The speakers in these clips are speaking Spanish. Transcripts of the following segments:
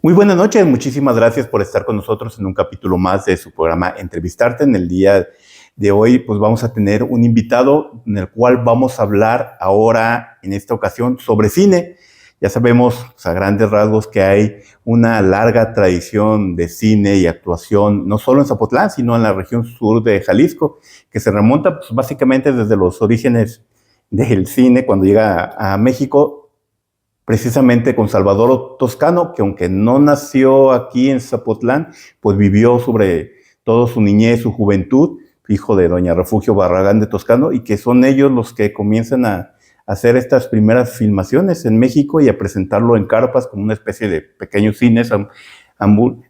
Muy buenas noches, muchísimas gracias por estar con nosotros en un capítulo más de su programa Entrevistarte. En el día de hoy, pues vamos a tener un invitado en el cual vamos a hablar ahora, en esta ocasión, sobre cine. Ya sabemos, pues, a grandes rasgos, que hay una larga tradición de cine y actuación, no solo en Zapotlán, sino en la región sur de Jalisco, que se remonta pues, básicamente desde los orígenes del cine, cuando llega a México, precisamente con Salvador Toscano, que aunque no nació aquí en Zapotlán, pues vivió sobre todo su niñez, su juventud, hijo de doña Refugio Barragán de Toscano, y que son ellos los que comienzan a hacer estas primeras filmaciones en México y a presentarlo en carpas como una especie de pequeños cines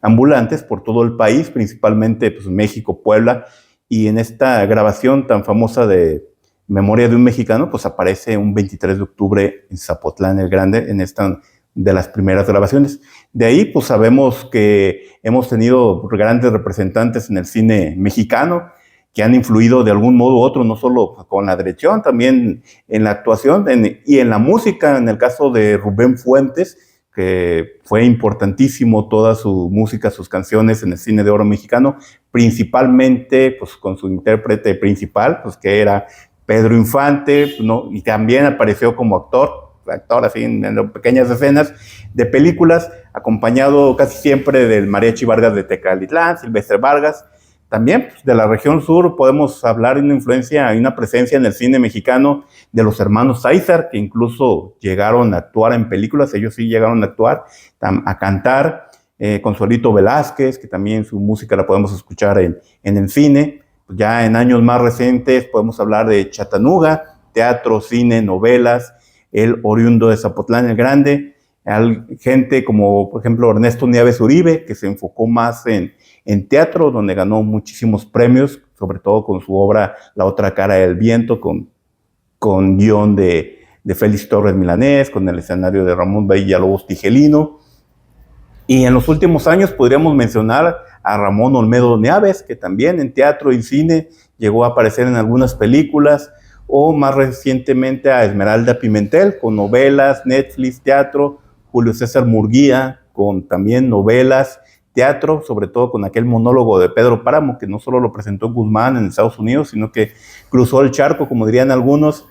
ambulantes por todo el país, principalmente pues, México, Puebla, y en esta grabación tan famosa de Memoria de un Mexicano, pues aparece un 23 de octubre en Zapotlán el Grande, en esta de las primeras grabaciones. De ahí, pues sabemos que hemos tenido grandes representantes en el cine mexicano que han influido de algún modo u otro, no solo con la dirección, también en la actuación y en la música, en el caso de Rubén Fuentes, que fue importantísimo toda su música, sus canciones en el cine de oro mexicano, principalmente pues, con su intérprete principal, pues, que era Pedro Infante, ¿no? Y también apareció como actor así en pequeñas escenas de películas, acompañado casi siempre del Mariachi Vargas de Tecalitlán, Silvestre Vargas. También pues, de la región sur podemos hablar de una influencia y una presencia en el cine mexicano de los hermanos Sáizar, que incluso llegaron a actuar en películas, ellos sí llegaron a actuar, a cantar, Consuelito Velázquez, que también su música la podemos escuchar en el cine. Ya en años más recientes podemos hablar de Chatanuga, teatro, cine, novelas, el oriundo de Zapotlán el Grande, gente como por ejemplo Ernesto Nieves Uribe, que se enfocó más en teatro, donde ganó muchísimos premios, sobre todo con su obra La otra cara del viento, con guión de Félix Torres Milanés, con el escenario de Ramón Villalobos Tigelino. Y en los últimos años podríamos mencionar a Ramón Olmedo Neaves, que también en teatro y cine llegó a aparecer en algunas películas, o más recientemente a Esmeralda Pimentel, con novelas, Netflix, teatro, Julio César Murguía, con también novelas, teatro, sobre todo con aquel monólogo de Pedro Páramo, que no solo lo presentó Guzmán en Estados Unidos, sino que cruzó el charco, como dirían algunos,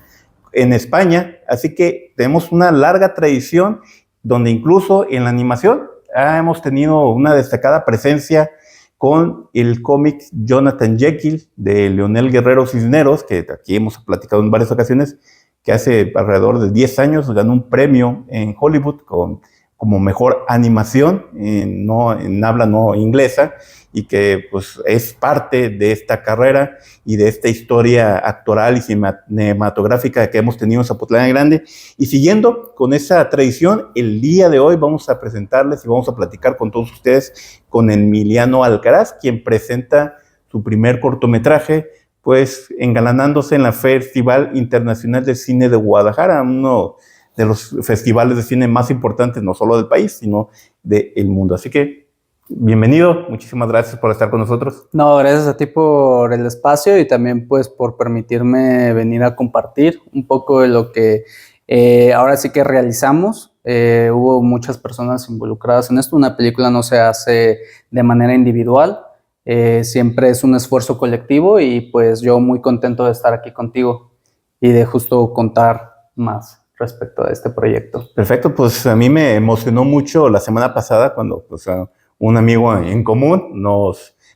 en España. Así que tenemos una larga tradición donde incluso en la animación hemos tenido una destacada presencia con el cómic Jonathan Jekyll de Leonel Guerrero Cisneros, que aquí hemos platicado en varias ocasiones, que hace alrededor de 10 años ganó un premio en Hollywood como mejor animación en habla no inglesa, y que pues es parte de esta carrera y de esta historia actoral y cinematográfica que hemos tenido en Zapotlán el Grande. Y siguiendo con esa tradición, el día de hoy vamos a presentarles y vamos a platicar con todos ustedes con Emiliano Alcaraz, quien presenta su primer cortometraje, pues engalanándose en la Festival Internacional de Cine de Guadalajara, uno de los festivales de cine más importantes, no solo del país, sino del mundo. Así que bienvenido, muchísimas gracias por estar con nosotros. No, gracias a ti por el espacio y también pues por permitirme venir a compartir un poco de lo que ahora sí que realizamos. Hubo muchas personas involucradas en esto. Una película no se hace de manera individual, siempre es un esfuerzo colectivo y pues yo muy contento de estar aquí contigo y de justo contar más respecto a este proyecto. Perfecto, pues a mí me emocionó mucho la semana pasada cuando pues, un amigo en común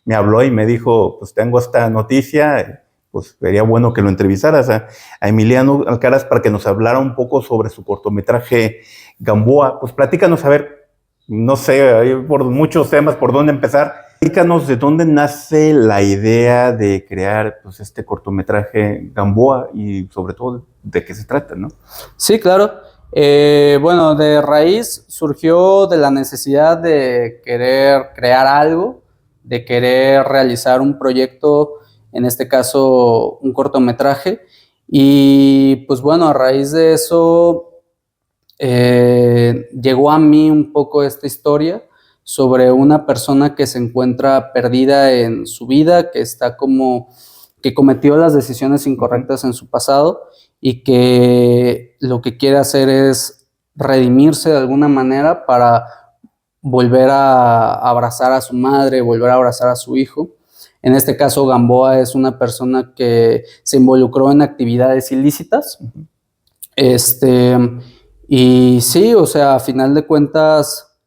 me habló y me dijo, pues tengo esta noticia, pues sería bueno que lo entrevistaras a Emiliano Alcaraz para que nos hablara un poco sobre su cortometraje Gamboa. Pues platícanos, a ver, no sé, hay por muchos temas por dónde empezar. Platícanos de dónde nace la idea de crear pues, este cortometraje Gamboa y sobre todo de qué se trata, ¿no? Sí, claro. Bueno, de raíz surgió de la necesidad de querer crear algo, de querer realizar un proyecto, en este caso un cortometraje, y pues bueno, a raíz de eso llegó a mí un poco esta historia sobre una persona que se encuentra perdida en su vida, que cometió las decisiones incorrectas en su pasado y que lo que quiere hacer es redimirse de alguna manera para volver a abrazar a su madre, volver a abrazar a su hijo. En este caso, Gamboa es una persona que se involucró en actividades ilícitas. Y sí, o sea, a final de cuentas,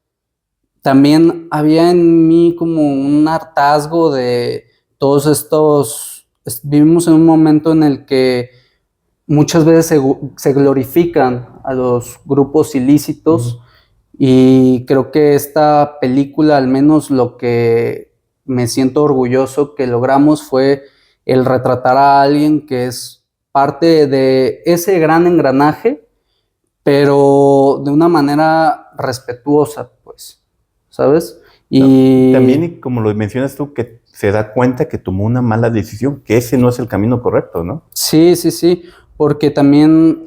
también había en mí como un hartazgo de todos estos. Vivimos en un momento en el que muchas veces se glorifican a los grupos ilícitos. Y creo que esta película, al menos lo que me siento orgulloso que logramos fue el retratar a alguien que es parte de ese gran engranaje, pero de una manera respetuosa, pues, ¿sabes? Y también, como lo mencionas tú, que se da cuenta que tomó una mala decisión, que ese no es el camino correcto, ¿no? Sí, porque también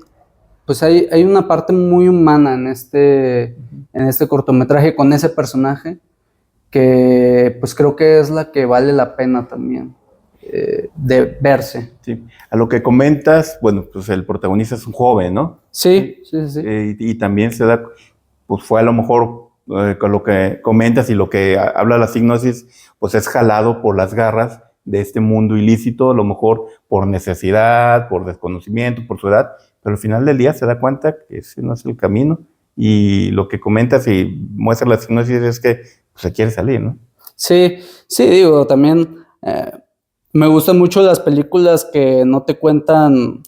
pues hay una parte muy humana en este cortometraje con ese personaje que pues creo que es la que vale la pena también de verse. Sí. A lo que comentas, bueno, pues el protagonista es un joven, ¿no? Sí. Y también se da, pues fue a lo mejor con lo que comentas y lo que habla la hipnosis, pues es jalado por las garras de este mundo ilícito, a lo mejor por necesidad, por desconocimiento, por su edad, pero al final del día se da cuenta que ese no es el camino y lo que comentas y muestra la hipnosis es que pues, se quiere salir, ¿no? Sí, digo, también me gustan mucho las películas que no te cuentan,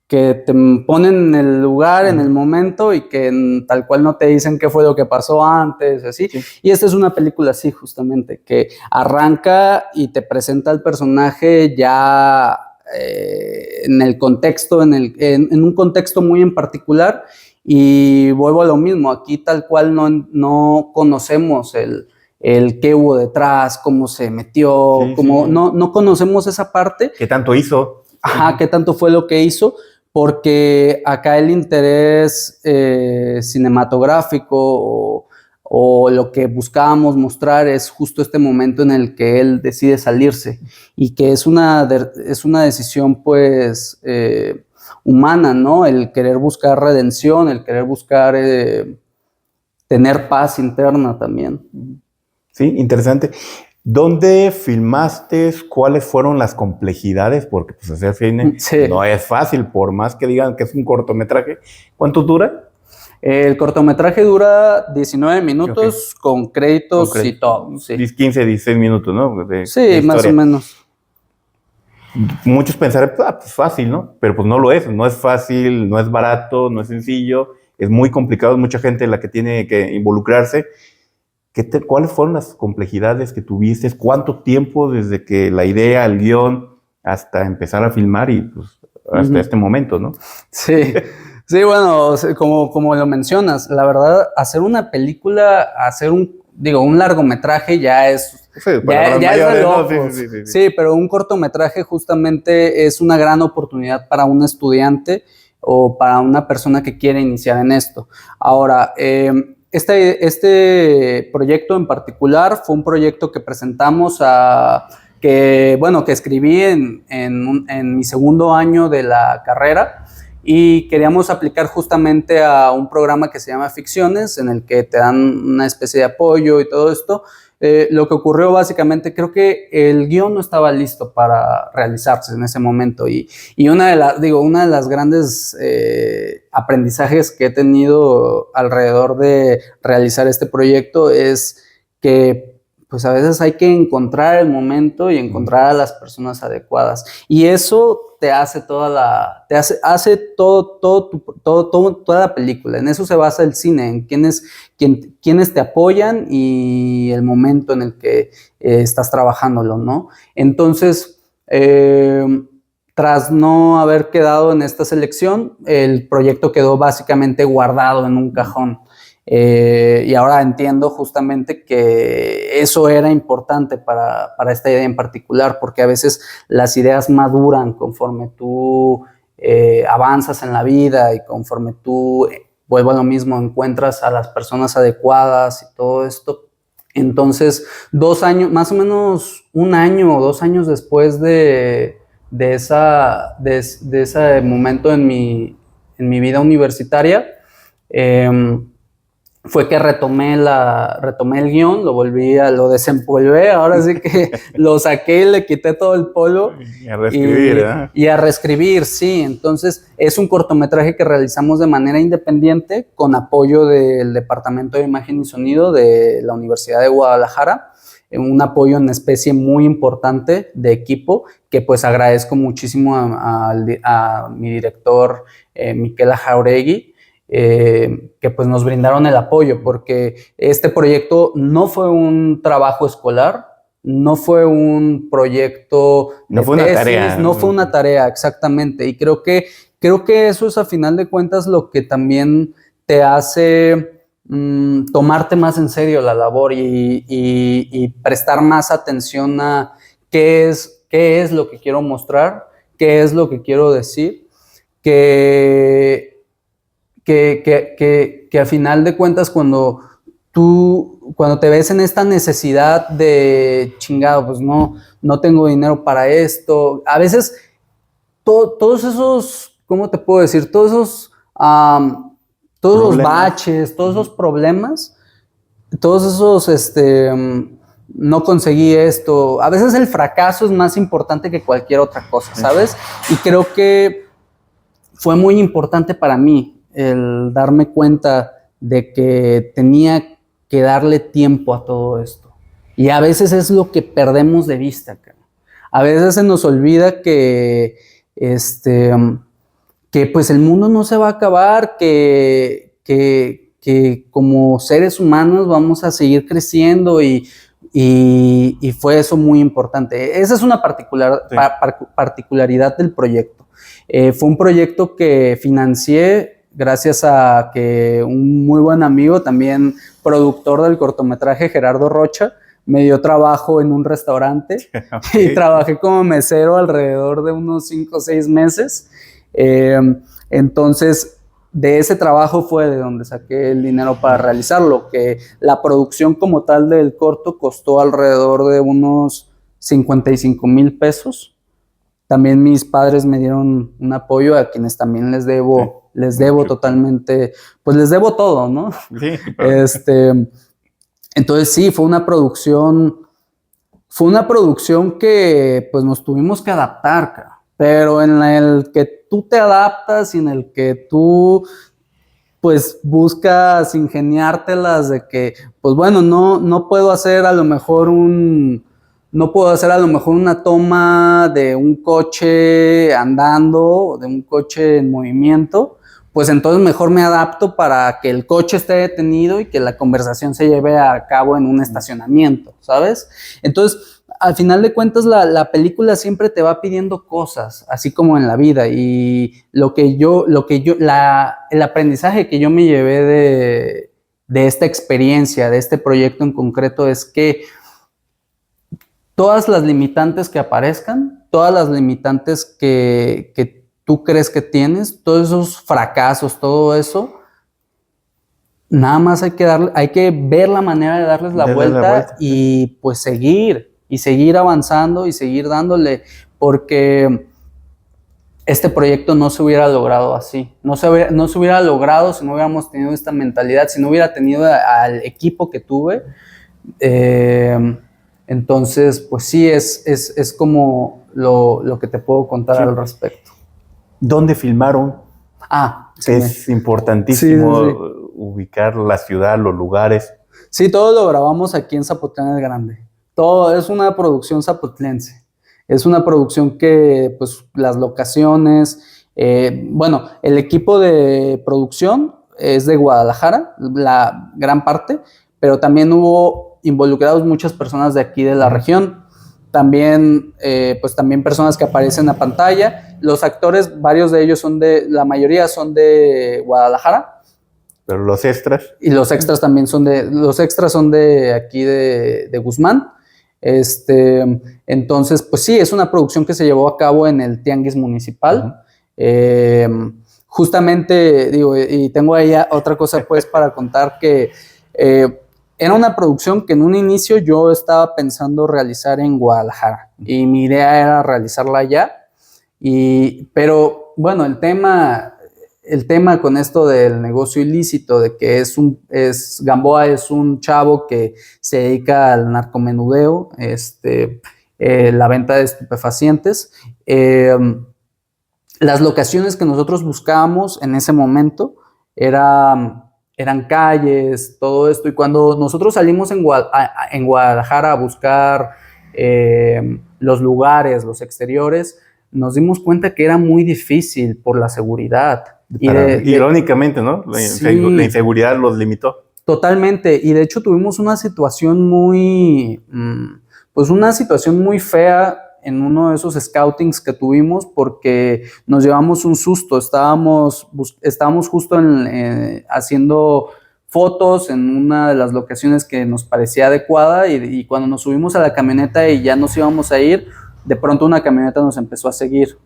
que te ponen en el lugar, en el momento y que tal cual no te dicen qué fue lo que pasó antes, así. Sí. Y esta es una película así, justamente, que arranca y te presenta al personaje ya en el contexto, en un contexto muy en particular. Y vuelvo a lo mismo, aquí tal cual no conocemos el qué hubo detrás, cómo se metió, no conocemos esa parte. ¿Qué tanto hizo? Ajá, qué tanto fue lo que hizo, porque acá el interés cinematográfico o lo que buscábamos mostrar es justo este momento en el que él decide salirse y que es una decisión pues humana, ¿no? El querer buscar redención, el querer buscar tener paz interna también. Sí, interesante. ¿Dónde filmaste? ¿Cuáles fueron las complejidades? Porque pues hacer cine no es fácil, por más que digan que es un cortometraje. ¿Cuánto dura? El cortometraje dura 19 minutos con créditos y todo. Sí. 15, 16 minutos, ¿no? Sí, más o menos. Muchos pensarán, pues fácil, ¿no? Pero pues no lo es. No es fácil, no es barato, no es sencillo. Es muy complicado, es mucha gente la que tiene que involucrarse. ¿Cuáles fueron las complejidades que tuviste? ¿Cuánto tiempo desde que la idea, el guión, hasta empezar a filmar y pues hasta este momento, ¿no? Sí, bueno, como lo mencionas, la verdad, hacer una película, un largometraje ya es... Sí, ya es de locos. Sí, pero un cortometraje justamente es una gran oportunidad para un estudiante o para una persona que quiere iniciar en esto. Ahora, este proyecto en particular fue un proyecto que presentamos que escribí en mi segundo año de la carrera y queríamos aplicar justamente a un programa que se llama Ficciones, en el que te dan una especie de apoyo y todo esto. Lo que ocurrió básicamente, creo que el guión no estaba listo para realizarse en ese momento y una de las grandes aprendizajes que he tenido alrededor de realizar este proyecto es que pues a veces hay que encontrar el momento y encontrar a las personas adecuadas y eso te hace toda la película. En eso se basa el cine, en quienes te apoyan y el momento en el que estás trabajándolo, ¿no? Entonces, tras no haber quedado en esta selección, el proyecto quedó básicamente guardado en un cajón. Y ahora entiendo justamente que eso era importante para esta idea en particular, porque a veces las ideas maduran conforme tú avanzas en la vida y conforme tú, vuelvo a lo mismo, encuentras a las personas adecuadas y todo esto. Entonces, 2 años, más o menos 1 año o 2 años después de ese momento en mi vida universitaria, fue que retomé el guión, lo desempolvé, ahora sí que lo saqué, le quité todo el polvo. Y a reescribir, ¿eh? Y a reescribir, sí. Entonces, es un cortometraje que realizamos de manera independiente con apoyo del Departamento de Imagen y Sonido de la Universidad de Guadalajara. Un apoyo en especie muy importante de equipo, que pues agradezco muchísimo a mi director, Miquela Jauregui, que pues nos brindaron el apoyo, porque este proyecto no fue un trabajo escolar, no fue un proyecto no fue tesis, una tarea. No fue una tarea, exactamente. Y creo que eso es a final de cuentas lo que también te hace tomarte más en serio la labor y prestar más atención a qué es lo que quiero mostrar, qué es lo que quiero decir, que a final de cuentas cuando te ves en esta necesidad de chingado, pues no tengo dinero para esto, a veces todos esos, ¿cómo te puedo decir? Todos esos los baches, todos esos problemas, todos esos, no conseguí esto. A veces el fracaso es más importante que cualquier otra cosa, ¿sabes? Y creo que fue muy importante para mí el darme cuenta de que tenía que darle tiempo a todo esto. Y a veces es lo que perdemos de vista, cara. A veces se nos olvida que pues el mundo no se va a acabar, que como seres humanos vamos a seguir creciendo y fue eso muy importante. Esa es una particularidad del proyecto. Fue un proyecto que financié gracias a que un muy buen amigo, también productor del cortometraje, Gerardo Rocha, me dio trabajo en un restaurante. Okay. Y trabajé como mesero alrededor de unos 5 o 6 meses. Entonces, de ese trabajo fue de donde saqué el dinero para realizarlo, que la producción como tal del corto costó alrededor de unos 55,000 pesos. También mis padres me dieron un apoyo, a quienes también les debo totalmente, pues les debo todo, ¿no? Sí. Entonces sí, fue una producción que pues nos tuvimos que adaptar, cara. Pero en el que tú te adaptas y en el que tú pues buscas ingeniártelas de que, pues bueno, no puedo hacer a lo mejor una toma de un coche andando, de un coche en movimiento, pues entonces mejor me adapto para que el coche esté detenido y que la conversación se lleve a cabo en un estacionamiento, ¿sabes? Entonces, al final de cuentas, la película siempre te va pidiendo cosas, así como en la vida, y el aprendizaje que yo me llevé de esta experiencia, de este proyecto en concreto, es que todas las limitantes que aparezcan, todas las limitantes que tú crees que tienes, todos esos fracasos, todo eso, nada más hay que ver la manera de darles la vuelta y pues seguir avanzando y seguir dándole, porque este proyecto no se hubiera logrado así, no se hubiera logrado si no hubiéramos tenido esta mentalidad, si no hubiera tenido al equipo que tuve. Entonces, pues sí, es como lo que te puedo contar al respecto. ¿Dónde filmaron? Es importantísimo ubicar la ciudad, los lugares. Sí, todo lo grabamos aquí en Zapotlán el Grande. Todo es una producción zapotlense. Es una producción que, pues, las locaciones, el equipo de producción es de Guadalajara, la gran parte, pero también hubo involucrados muchas personas de aquí de la región. También, también personas que aparecen en la pantalla. Los actores, la mayoría son de Guadalajara. Pero los extras. Y los extras también son de aquí de Guzmán. Entonces, pues sí, es una producción que se llevó a cabo en el Tianguis Municipal. Justamente, digo, y tengo ahí otra cosa pues para contar que era una producción que en un inicio yo estaba pensando realizar en Guadalajara y mi idea era realizarla allá, pero bueno, el tema el tema con esto del negocio ilícito, de que Gamboa es un chavo que se dedica al narcomenudeo, la venta de estupefacientes. Las locaciones que nosotros buscábamos en ese momento eran calles, todo esto, y cuando nosotros salimos en Guadalajara a buscar los lugares, los exteriores, nos dimos cuenta que era muy difícil por la seguridad. Irónicamente, ¿no? La inseguridad los limitó. Totalmente, y de hecho tuvimos una situación muy fea en uno de esos scoutings que tuvimos, porque nos llevamos un susto. Estábamos justo haciendo fotos en una de las locaciones que nos parecía adecuada, y cuando nos subimos a la camioneta y ya nos íbamos a ir, de pronto una camioneta nos empezó a seguir.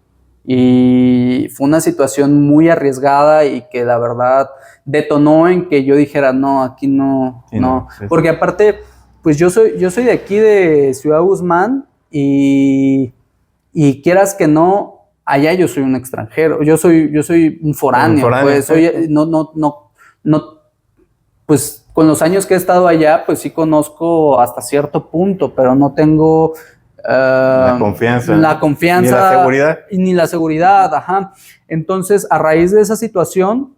Y fue una situación muy arriesgada y que la verdad detonó en que yo dijera, no, aquí no, sí, no. Porque aparte, pues yo soy de aquí, de Ciudad Guzmán, y quieras que no, allá yo soy un extranjero, yo soy un foráneo, pues pues con los años que he estado allá, pues sí conozco hasta cierto punto, pero no tengo la confianza, ni la seguridad. Ni la seguridad, ajá. Entonces, a raíz de esa situación,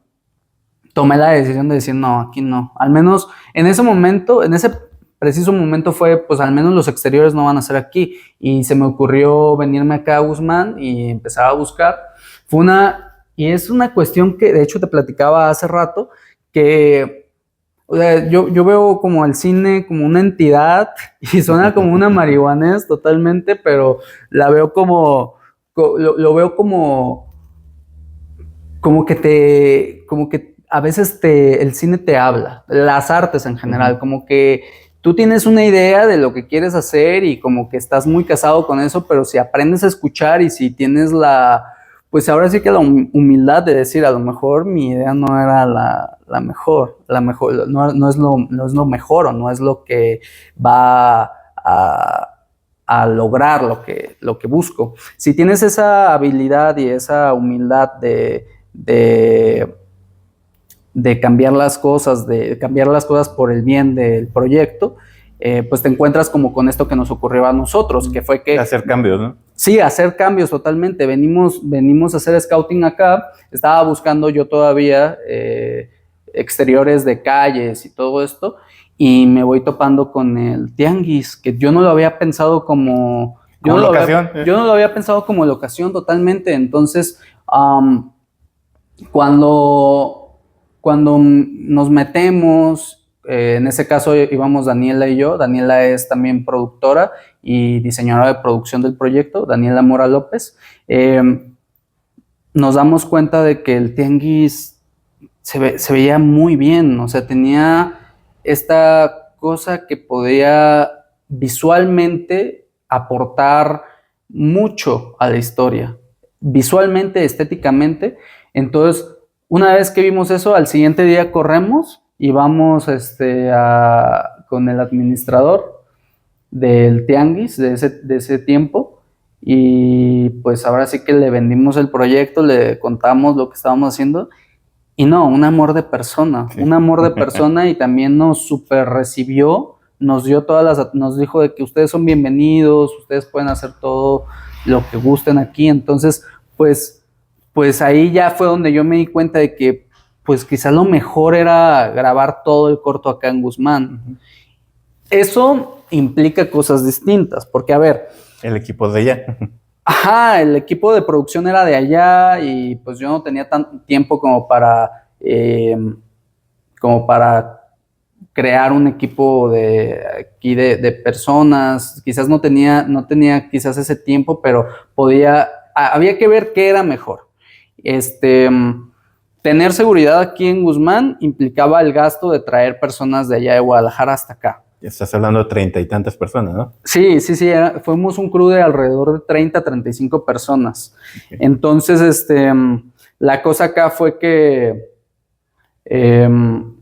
tomé la decisión de decir, no, aquí no. Al menos en ese momento, en ese preciso momento fue, pues al menos los exteriores no van a ser aquí. Y se me ocurrió venirme acá a Guzmán y empezar a buscar. Y es una cuestión que, de hecho, te platicaba hace rato, que... O sea, yo veo como el cine como una entidad, y suena como una marihuanés totalmente, pero la veo lo veo como que a veces el cine te habla, las artes en general, como que tú tienes una idea de lo que quieres hacer y como que estás muy casado con eso, pero si aprendes a escuchar y si tienes pues ahora sí que la humildad de decir, a lo mejor mi idea no era la mejor, no es lo mejor, o no es lo que va a lograr lo que busco. Si tienes esa habilidad y esa humildad de cambiar las cosas, por el bien del proyecto, pues te encuentras como con esto que nos ocurrió a nosotros, que fue que... Hacer cambios, ¿no? Sí, hacer cambios totalmente. Venimos a hacer scouting acá. Estaba buscando yo todavía exteriores de calles y todo esto, y me voy topando con el tianguis, que yo no lo había pensado como... Yo no lo había pensado como locación totalmente. Entonces, cuando nos metemos... en ese caso íbamos Daniela y yo. Daniela es también productora y diseñadora de producción del proyecto, Daniela Mora López. Nos damos cuenta de que el tianguis se veía muy bien, o sea, tenía esta cosa que podía visualmente aportar mucho a la historia, visualmente, estéticamente. Entonces, una vez que vimos eso, al siguiente día corremos y vamos con el administrador del tianguis de ese tiempo, y pues ahora sí que le vendimos el proyecto, le contamos lo que estábamos haciendo, y no, un amor de persona, sí. Un amor de persona, y también nos super recibió, nos dijo de que ustedes son bienvenidos, ustedes pueden hacer todo lo que gusten aquí. Entonces, pues ahí ya fue donde yo me di cuenta de que pues quizás lo mejor era grabar todo el corto acá en Guzmán. Eso implica cosas distintas, porque a ver... El equipo de allá. Ajá, el equipo de producción era de allá, y pues yo no tenía tanto tiempo como para crear un equipo de aquí de personas. Quizás no tenía quizás ese tiempo, pero había que ver qué era mejor. Tener seguridad aquí en Guzmán implicaba el gasto de traer personas de allá de Guadalajara hasta acá. Estás hablando de 30 y tantas personas, ¿no? Sí, fuimos un crew de alrededor de 30, 35 personas. Okay. Entonces, la cosa acá fue que,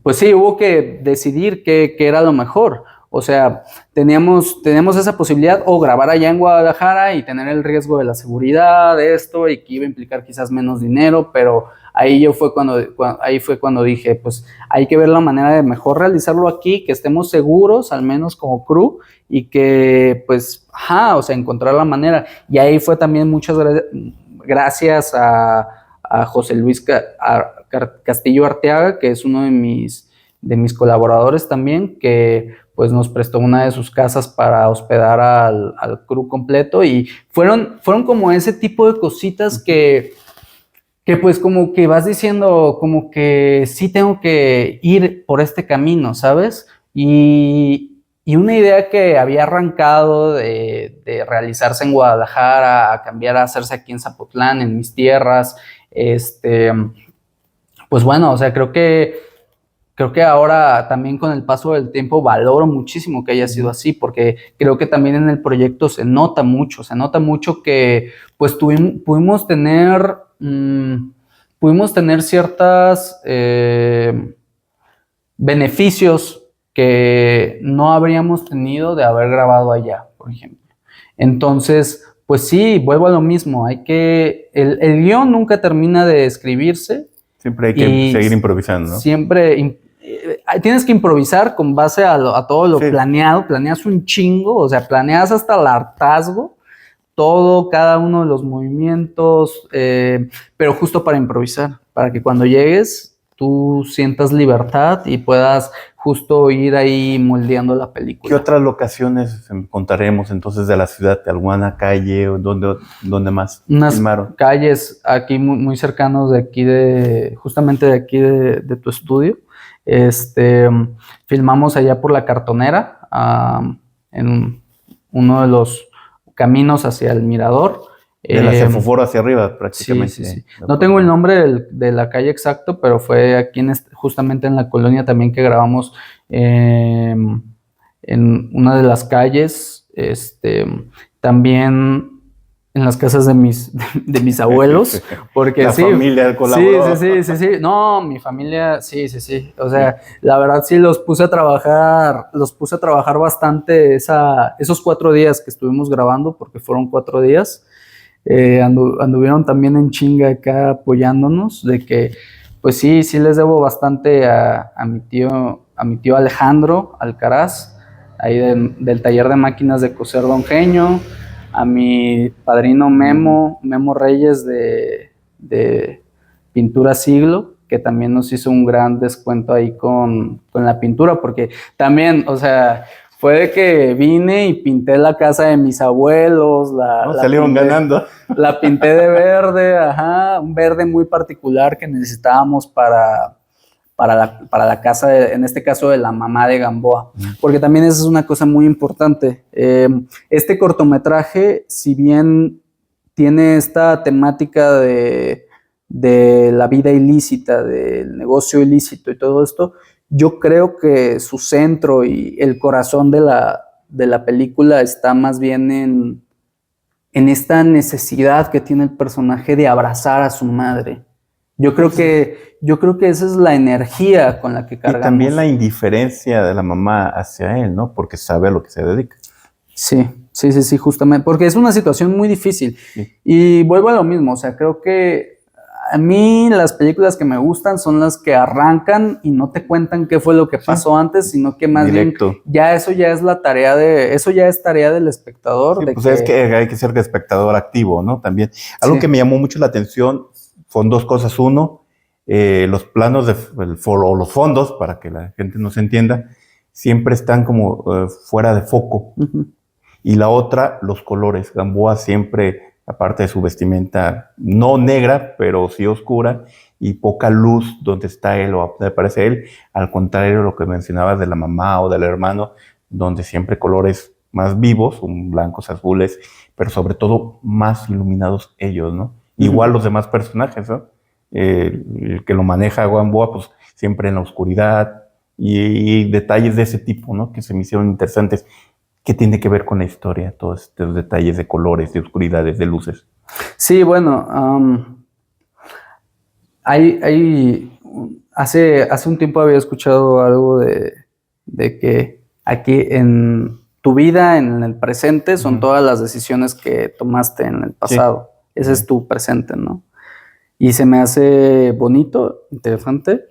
pues sí, hubo que decidir qué era lo mejor. O sea, teníamos esa posibilidad o grabar allá en Guadalajara y tener el riesgo de la seguridad de esto y que iba a implicar quizás menos dinero, pero ahí fue cuando dije, pues hay que ver la manera de mejor realizarlo aquí, que estemos seguros, al menos como crew, y que pues, o sea, encontrar la manera. Y ahí fue también muchas gracias a José Luis Castillo Arteaga, que es uno de mis colaboradores también, que pues nos prestó una de sus casas para hospedar al crew completo, y fueron como ese tipo de cositas que pues como que vas diciendo como que sí tengo que ir por este camino, ¿sabes? Y una idea que había arrancado de realizarse en Guadalajara, a cambiar a hacerse aquí en Zapotlán, en mis tierras, pues bueno, o sea, creo que ahora también con el paso del tiempo valoro muchísimo que haya sido así, porque creo que también en el proyecto se nota mucho que pues pudimos tener ciertas beneficios que no habríamos tenido de haber grabado allá, por ejemplo. Entonces, pues sí, vuelvo a lo mismo, el guión nunca termina de escribirse. Siempre hay que seguir improvisando, ¿no? Siempre tienes que improvisar con base a todo lo planeado, planeas un chingo, o sea, planeas hasta el hartazgo, cada uno de los movimientos, pero justo para improvisar, para que cuando llegues tú sientas libertad y puedas justo ir ahí moldeando la película. ¿Qué otras locaciones contaremos entonces de la ciudad? ¿Alguna calle? ¿Dónde más filmaron? Calles aquí muy cercanos de aquí, justamente de aquí de tu estudio. Filmamos allá por la Cartonera, en uno de los caminos hacia el Mirador. De la Sefoforo hacia arriba, prácticamente. Sí. No tengo el nombre de la calle exacto, pero fue aquí justamente en la colonia también que grabamos, en una de las calles, también en las casas de mis abuelos, porque la familia colaboró. Sí. No, mi familia, sí. O sea, la verdad sí los puse a trabajar bastante esos 4 días que estuvimos grabando, porque fueron 4 días. Anduvieron también en chinga acá apoyándonos, de que pues sí les debo bastante a mi tío Alejandro Alcaraz, ahí del taller de máquinas de coser Don Genio, a mi padrino Memo Reyes de Pintura Siglo, que también nos hizo un gran descuento ahí con la pintura, porque también, o sea, fue de que vine y pinté la casa de mis abuelos. Salieron ganando. La pinté de verde, un verde muy particular que necesitábamos para la casa, en este caso de la mamá de Gamboa, porque también esa es una cosa muy importante. Este cortometraje, si bien tiene esta temática de la vida ilícita, del negocio ilícito y todo esto, yo creo que su centro y el corazón de la película está más bien en esta necesidad que tiene el personaje de abrazar a su madre. Yo creo que esa es la energía con la que cargamos. Y también la indiferencia de la mamá hacia él, ¿no? Porque sabe a lo que se dedica. Sí, justamente, porque es una situación muy difícil. Sí. Y vuelvo a lo mismo, o sea, creo que a mí las películas que me gustan son las que arrancan y no te cuentan qué fue lo que pasó antes, sino que más directo. Bien eso ya es tarea del espectador. Sí, pues es que hay que ser espectador activo, ¿no? También. Algo que me llamó mucho la atención son 2 cosas. Uno, los planos o los fondos, para que la gente nos entienda, siempre están como fuera de foco. Uh-huh. Y la otra, los colores. Gamboa siempre, aparte de su vestimenta, no negra, pero sí oscura, y poca luz donde está él o donde aparece él, al contrario de lo que mencionabas de la mamá o del hermano, donde siempre colores más vivos, blancos, azules, pero sobre todo más iluminados ellos, ¿no? Uh-huh. Igual los demás personajes, ¿no? El que lo maneja Gamboa, pues siempre en la oscuridad, y detalles de ese tipo, ¿no? Que se me hicieron interesantes. ¿Qué tiene que ver con la historia? Todos estos detalles de colores, de oscuridades, de luces. Sí, bueno, hace un tiempo había escuchado algo de que aquí en tu vida, en el presente, son todas las decisiones que tomaste en el pasado. Sí. Ese es tu presente, ¿no? Y se me hace bonito, interesante,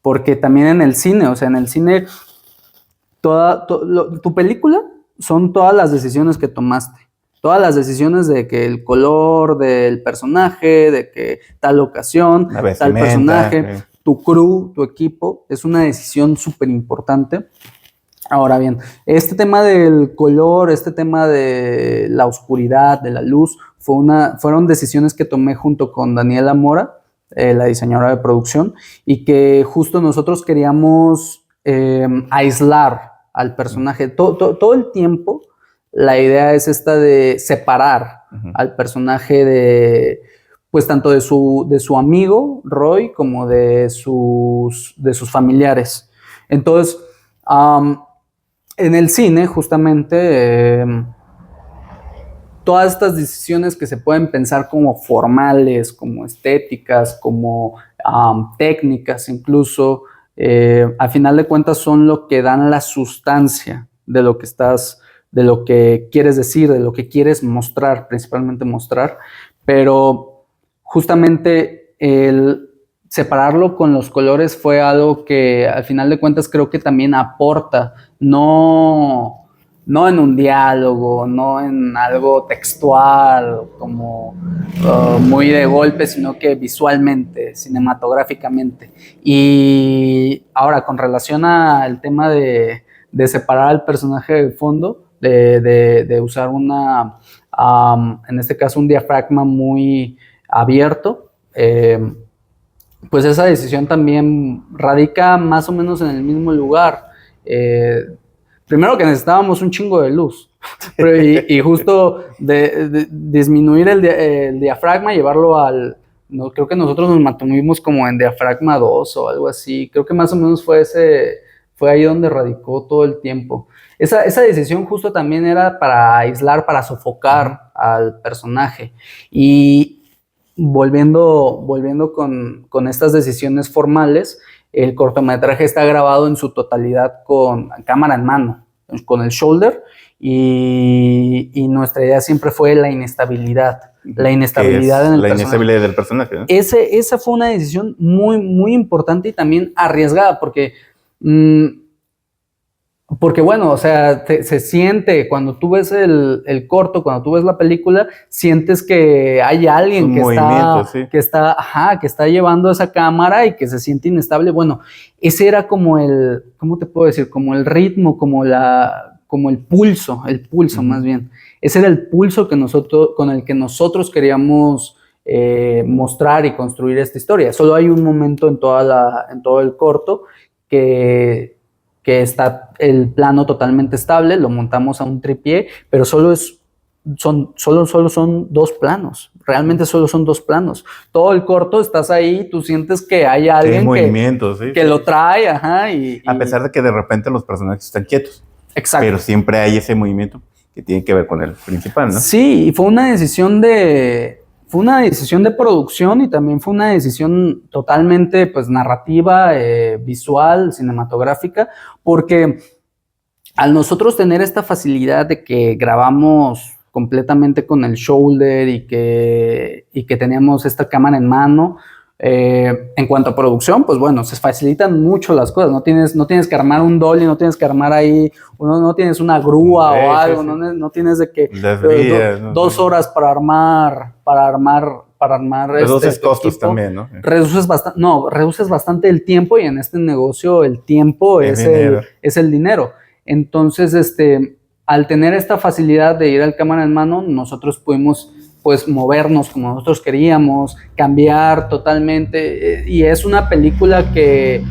porque también en el cine, o sea, en el cine, tu película son todas las decisiones que tomaste. Todas las decisiones de que el color del personaje, de que tal ocasión, tal personaje, tu crew, tu equipo, es una decisión súper importante. Ahora bien, este tema del color, este tema de la oscuridad, de la luz, fueron decisiones que tomé junto con Daniela Mora, la diseñadora de producción, y que justo nosotros queríamos aislar al personaje. Todo el tiempo la idea es esta de separar al personaje de, pues tanto de su amigo Roy como de sus familiares. Entonces, en el cine, justamente, todas estas decisiones que se pueden pensar como formales, como estéticas, como técnicas incluso, a final de cuentas son lo que dan la sustancia de lo que de lo que quieres decir, de lo que quieres mostrar, principalmente mostrar, pero justamente el separarlo con los colores fue algo que al final de cuentas creo que también aporta, no en un diálogo, no en algo textual, como muy de golpe, sino que visualmente, cinematográficamente. Y ahora, con relación al tema de separar al personaje del fondo, de usar en este caso un diafragma muy abierto, pues esa decisión también radica más o menos en el mismo lugar. Primero que necesitábamos un chingo de luz y justo disminuir el diafragma, llevarlo creo que nosotros nos mantuvimos como en diafragma 2 o algo así, creo que más o menos fue ahí donde radicó todo el tiempo. Esa decisión justo también era para aislar, para sofocar al personaje. Y volviendo con estas decisiones formales, el cortometraje está grabado en su totalidad con cámara en mano, con el shoulder, y nuestra idea siempre fue la inestabilidad. La inestabilidad en el personaje. La inestabilidad del personaje, ¿no? Esa fue una decisión muy, muy importante y también arriesgada, porque bueno, o sea, se siente, cuando tú ves el corto, cuando tú ves la película, sientes que hay alguien que está llevando esa cámara y que se siente inestable. Bueno, ese era como ¿cómo te puedo decir? Como el ritmo, como el pulso más bien. Ese era el pulso con el que nosotros queríamos mostrar y construir esta historia. Solo hay un momento en todo el corto que está el plano totalmente estable, lo montamos a un tripié, pero solo son 2 planos, realmente solo son 2 planos. Todo el corto estás ahí, tú sientes que hay alguien que lo trae, a pesar de que de repente los personajes están quietos. Exacto. Pero siempre hay ese movimiento que tiene que ver con el principal, ¿no? Sí, y fue una decisión de producción y también fue una decisión totalmente pues narrativa, visual, cinematográfica, porque al nosotros tener esta facilidad de que grabamos completamente con el shoulder y que teníamos esta cámara en mano, en cuanto a producción, pues bueno, se facilitan mucho las cosas, no tienes que armar un dolly, no tienes que armar ahí, no tienes una grúa o algo, no tienes de que 2 horas para armar reduces costos equipo. También, ¿no? Reduces bastante el tiempo, y en este negocio el tiempo es el dinero. Entonces, al tener esta facilidad de ir al cámara en mano, nosotros pudimos pues movernos como nosotros queríamos, cambiar totalmente, y es una película que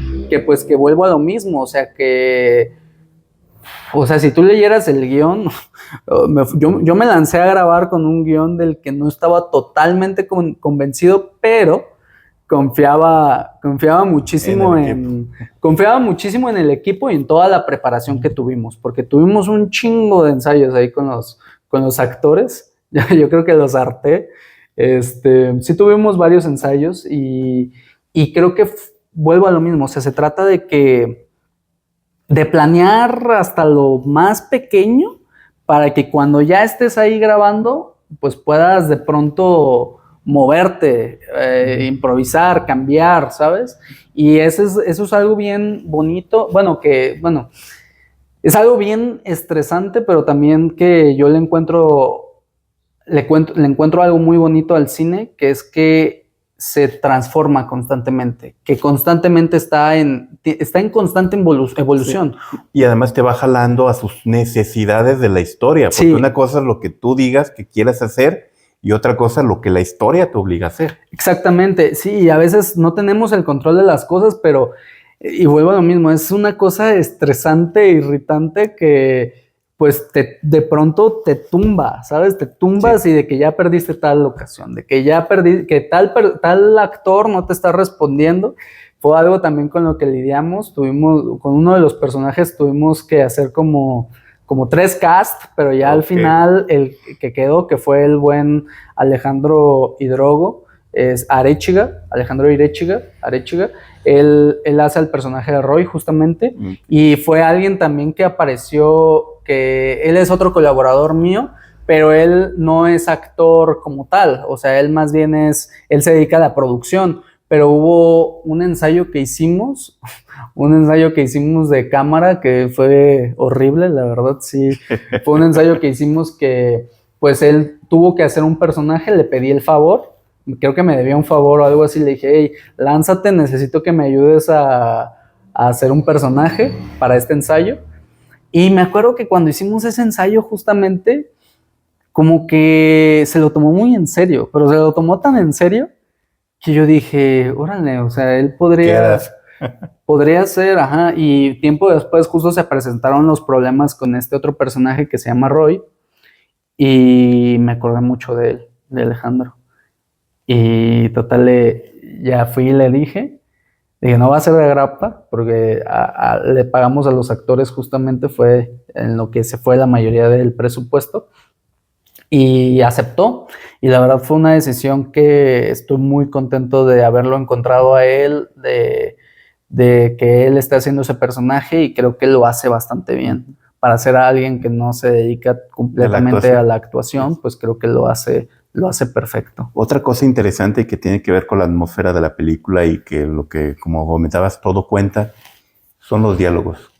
vuelvo a lo mismo, o sea, si tú leyeras el guión, yo me lancé a grabar con un guión del que no estaba totalmente convencido, pero confiaba muchísimo en el equipo y en toda la preparación que tuvimos, porque tuvimos un chingo de ensayos ahí con los actores. Yo creo que los harté. Sí tuvimos varios ensayos y creo que vuelvo a lo mismo. O sea, se trata de que de planear hasta lo más pequeño para que cuando ya estés ahí grabando, pues puedas de pronto moverte, improvisar, cambiar, ¿sabes? Y eso es algo bien bonito, es algo bien estresante, pero también que yo le encuentro algo muy bonito al cine, que es que se transforma constantemente, que constantemente está en constante evolución. Sí. Y además te va jalando a sus necesidades de la historia, porque Sí. Una cosa es lo que tú digas que quieres hacer y otra cosa es lo que la historia te obliga a hacer. Exactamente, sí, y a veces no tenemos el control de las cosas, pero, y vuelvo a lo mismo, es una cosa estresante, irritante que pues de pronto te tumba, ¿sabes? Te tumbas y de que ya perdiste tal ocasión, de que ya que tal actor no te está respondiendo. Fue algo también con lo que lidiamos. Con uno de los personajes tuvimos que hacer como 3 casts, pero ya al final el que quedó, que fue el buen Alejandro Hidrogo, es Alejandro Irechiga. Él hace el personaje de Roy justamente, y fue alguien también que apareció, que él es otro colaborador mío, pero él no es actor como tal, o sea, él más bien él se dedica a la producción, pero hubo un ensayo que hicimos de cámara que fue horrible, la verdad, sí, fue un ensayo que hicimos que, pues él tuvo que hacer un personaje, le pedí el favor, creo que me debía un favor o algo así, le dije, hey, lánzate, necesito que me ayudes a hacer un personaje para este ensayo. Y me acuerdo que cuando hicimos ese ensayo justamente, como que se lo tomó muy en serio, pero se lo tomó tan en serio que yo dije, órale, o sea, él podría ser, ajá, y tiempo después justo se presentaron los problemas con este otro personaje que se llama Roy, y me acordé mucho de él, de Alejandro. Y total, ya fui y le dije, no va a ser de grapa, porque le pagamos a los actores, justamente fue en lo que se fue la mayoría del presupuesto, y aceptó. Y la verdad fue una decisión que estoy muy contento de haberlo encontrado a él, de que él esté haciendo ese personaje, y creo que lo hace bastante bien. Para ser alguien que no se dedica completamente a la actuación, pues creo que lo hace perfecto. Otra cosa interesante que tiene que ver con la atmósfera de la película y que lo que, como comentabas, todo cuenta, son los diálogos.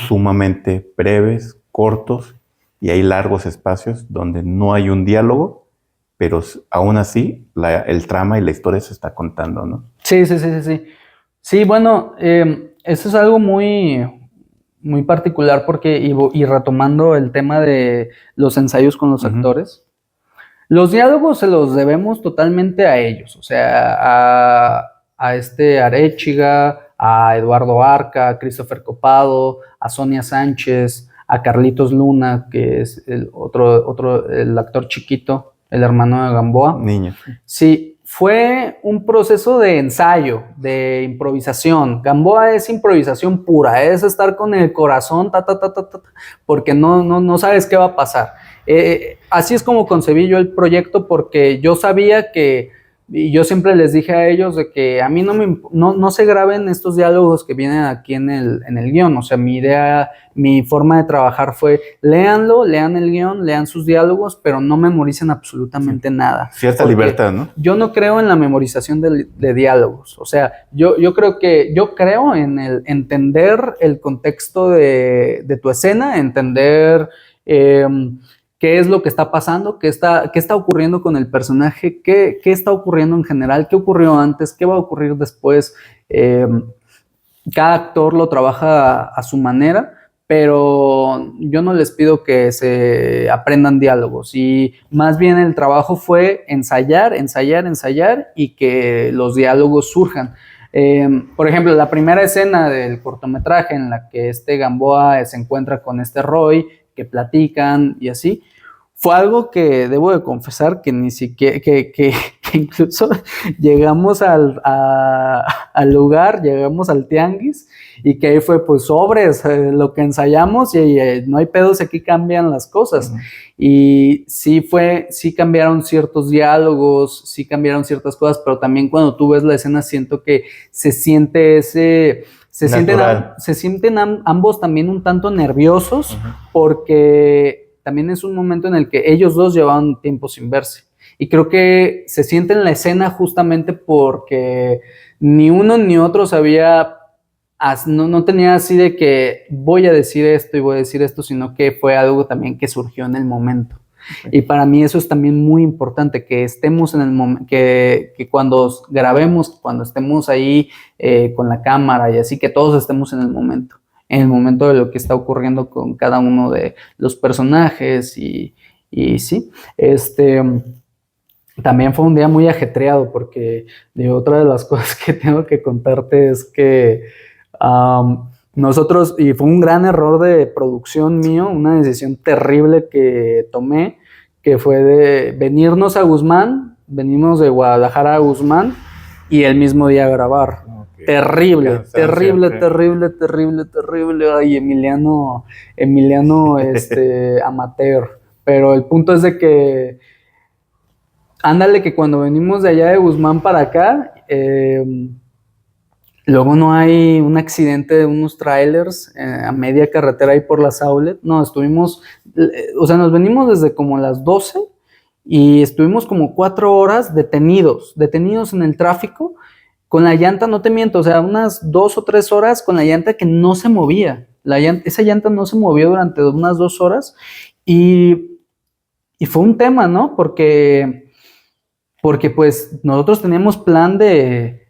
Sumamente breves, cortos, y hay largos espacios donde no hay un diálogo, pero aún así el trama y la historia se está contando, ¿no? Sí. Sí, bueno, eso es algo muy, muy particular porque, y retomando el tema de los ensayos con los actores, los diálogos se los debemos totalmente a ellos, o sea, a este Arechiga, a Eduardo Arca, a Christopher Copado, a Sonia Sánchez, a Carlitos Luna, que es el actor chiquito, el hermano de Gamboa. Niño. Sí, fue un proceso de ensayo, de improvisación. Gamboa es improvisación pura, es estar con el corazón, porque no sabes qué va a pasar. Así es como concebí yo el proyecto, porque yo sabía que, y yo siempre les dije a ellos de que a mí no se graben estos diálogos que vienen aquí en el guión. O sea, mi forma de trabajar fue, lean el guión, lean sus diálogos, pero no memoricen absolutamente nada. Cierta libertad, ¿no? Yo no creo en la memorización de diálogos. O sea, yo creo en el entender el contexto de tu escena, entender qué es lo que está pasando, qué está ocurriendo con el personaje, qué está ocurriendo en general, qué ocurrió antes, qué va a ocurrir después. Cada actor lo trabaja a su manera, pero yo no les pido que se aprendan diálogos, y más bien el trabajo fue ensayar y que los diálogos surjan. Por ejemplo, la primera escena del cortometraje en la que Gamboa se encuentra con Roy, que platican y así, fue algo que debo de confesar que ni siquiera, que incluso llegamos al lugar, llegamos al tianguis, y que ahí fue pues sobres, lo que ensayamos, y no hay pedos, aquí cambian las cosas. Y sí cambiaron ciertos diálogos, sí cambiaron ciertas cosas, pero también cuando tú ves la escena siento que se siente se sienten ambos también un tanto nerviosos, Ujú. porque también es un momento en el que ellos dos llevaban tiempo sin verse. Y creo que se siente en la escena justamente porque ni uno ni otro sabía, no tenía así de que voy a decir esto y voy a decir esto, sino que fue algo también que surgió en el momento. Y para mí eso es también muy importante, que estemos en el momento, que cuando grabemos, cuando estemos ahí con la cámara y así, que todos estemos en el momento de lo que está ocurriendo con cada uno de los personajes y sí, también fue un día muy ajetreado porque otra de las cosas que tengo que contarte es que nosotros, y fue un gran error de producción mío, una decisión terrible que tomé, que fue de venirnos a Guzmán, venimos de Guadalajara a Guzmán y el mismo día grabar. Okay. Terrible. Ay, Emiliano amateur. Pero el punto es de que ándale que cuando venimos de allá de Guzmán para acá, luego no hay un accidente de unos trailers a media carretera ahí por las Aulet. No, nos venimos desde como las 12 y estuvimos como 4 horas detenidos en el tráfico, con la llanta, no te miento, o sea, unas 2 o 3 horas con la llanta que no se movía. Esa llanta no se movió durante unas 2 horas y fue un tema, ¿no? Porque pues nosotros teníamos plan de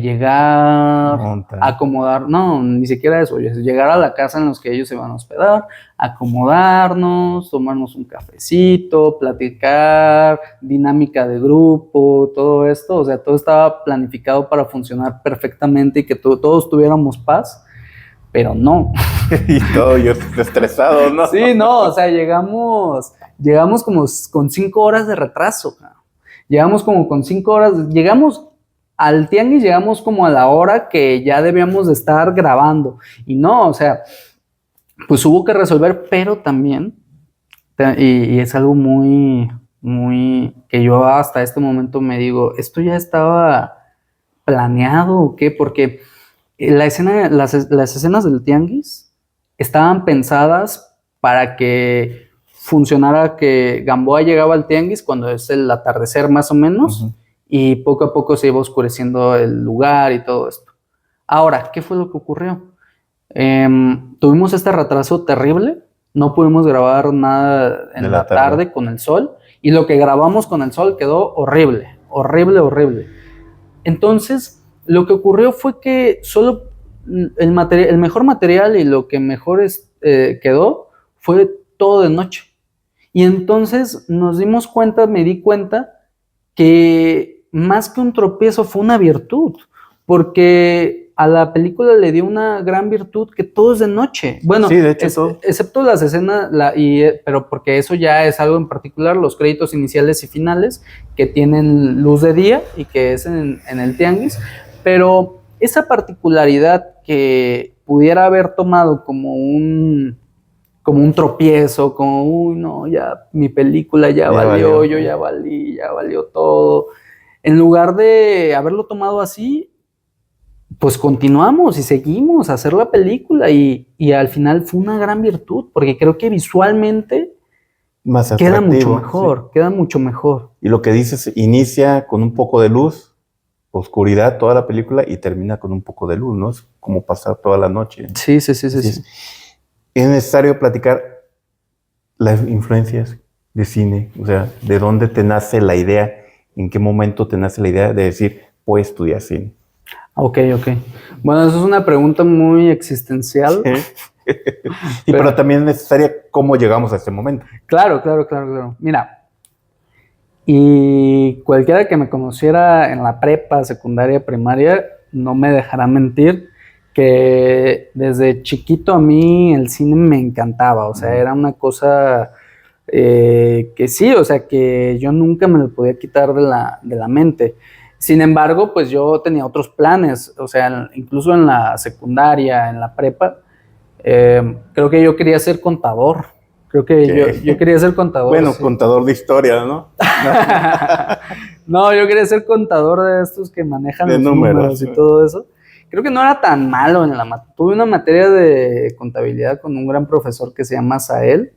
llegar, acomodar, no, ni siquiera eso, llegar a la casa en los que ellos se van a hospedar, acomodarnos, tomarnos un cafecito, platicar, dinámica de grupo, todo esto, o sea, todo estaba planificado para funcionar perfectamente y que todos tuviéramos paz, pero no. Y todo yo estresado, ¿no? Sí, no, o sea, llegamos como con 5 horas de retraso, llegamos como con 5 horas, llegamos al tianguis, llegamos como a la hora que ya debíamos de estar grabando. Y no, o sea, pues hubo que resolver, pero también, y es algo muy, muy, que yo hasta este momento me digo, ¿esto ya estaba planeado o qué? Porque las escenas del tianguis estaban pensadas para que funcionara, que Gamboa llegaba al tianguis cuando es el atardecer más o menos, uh-huh, y poco a poco se iba oscureciendo el lugar y todo esto. Ahora, ¿qué fue lo que ocurrió? Tuvimos este retraso terrible, no pudimos grabar nada en la tarde con el sol, y lo que grabamos con el sol quedó horrible. Entonces, lo que ocurrió fue que solo el mejor material y lo que mejor quedó fue todo de noche. Y entonces me di cuenta que más que un tropiezo fue una virtud, porque a la película le dio una gran virtud que todo es de noche. Bueno, sí, de hecho, excepto las escenas, pero porque eso ya es algo en particular, los créditos iniciales y finales, que tienen luz de día y que es en el tianguis, pero esa particularidad que pudiera haber tomado como un tropiezo, como, uy, no, ya mi película ya valió, yo ya valió todo. En lugar de haberlo tomado así, pues continuamos y seguimos a hacer la película y al final fue una gran virtud, porque creo que visualmente más queda mucho mejor. Y lo que dices, inicia con un poco de luz, oscuridad toda la película y termina con un poco de luz, ¿no? Es como pasar toda la noche. Sí. Es necesario platicar las influencias de cine, o sea, de dónde te nace la idea, en qué momento te nace la idea de decir, voy a estudiar cine. Ok. Bueno, eso es una pregunta muy existencial. Sí. pero también es necesaria cómo llegamos a este momento. Claro. Mira, y cualquiera que me conociera en la prepa, secundaria, primaria, no me dejará mentir que desde chiquito a mí el cine me encantaba, o sea, era una cosa que sí, o sea, que yo nunca me lo podía quitar de la mente. Sin embargo, pues yo tenía otros planes, o sea, incluso en la secundaria, en la prepa, creo que yo quería ser contador. Yo quería ser contador. Bueno, sí. Contador de historia, ¿no? No, yo quería ser contador de estos que manejan los números y todo eso. creo que no era tan malo en tuve una materia de contabilidad con un gran profesor que se llama Sael,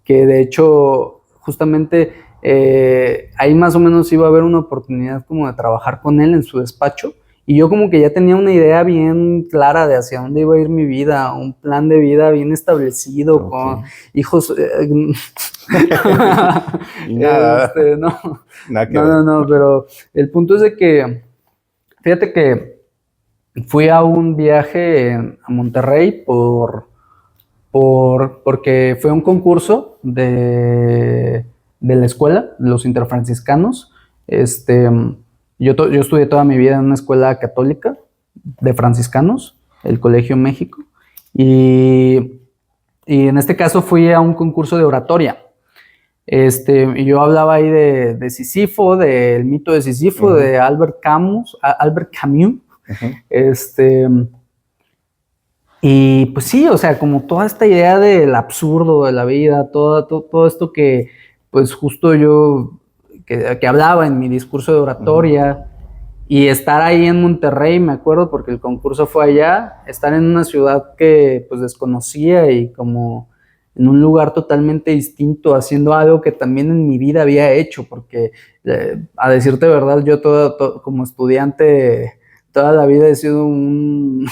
que de hecho justamente ahí más o menos iba a haber una oportunidad como de trabajar con él en su despacho, y yo como que ya tenía una idea bien clara de hacia dónde iba a ir mi vida, un plan de vida bien establecido, con hijos... Y nada, No, pero el punto es de que, fíjate que fui a un viaje a Monterrey porque fue un concurso de la escuela, los interfranciscanos. Yo estudié toda mi vida en una escuela católica de franciscanos, el Colegio México, y en este caso fui a un concurso de oratoria. Y yo hablaba ahí de Sísifo, del mito de Sísifo, de Albert Camus. Y pues sí, o sea, como toda esta idea del absurdo de la vida, todo esto que pues justo yo que hablaba en mi discurso de oratoria, y estar ahí en Monterrey, me acuerdo, porque el concurso fue allá, estar en una ciudad que pues desconocía y como en un lugar totalmente distinto, haciendo algo que también en mi vida había hecho, porque a decirte verdad, yo como estudiante toda la vida he sido un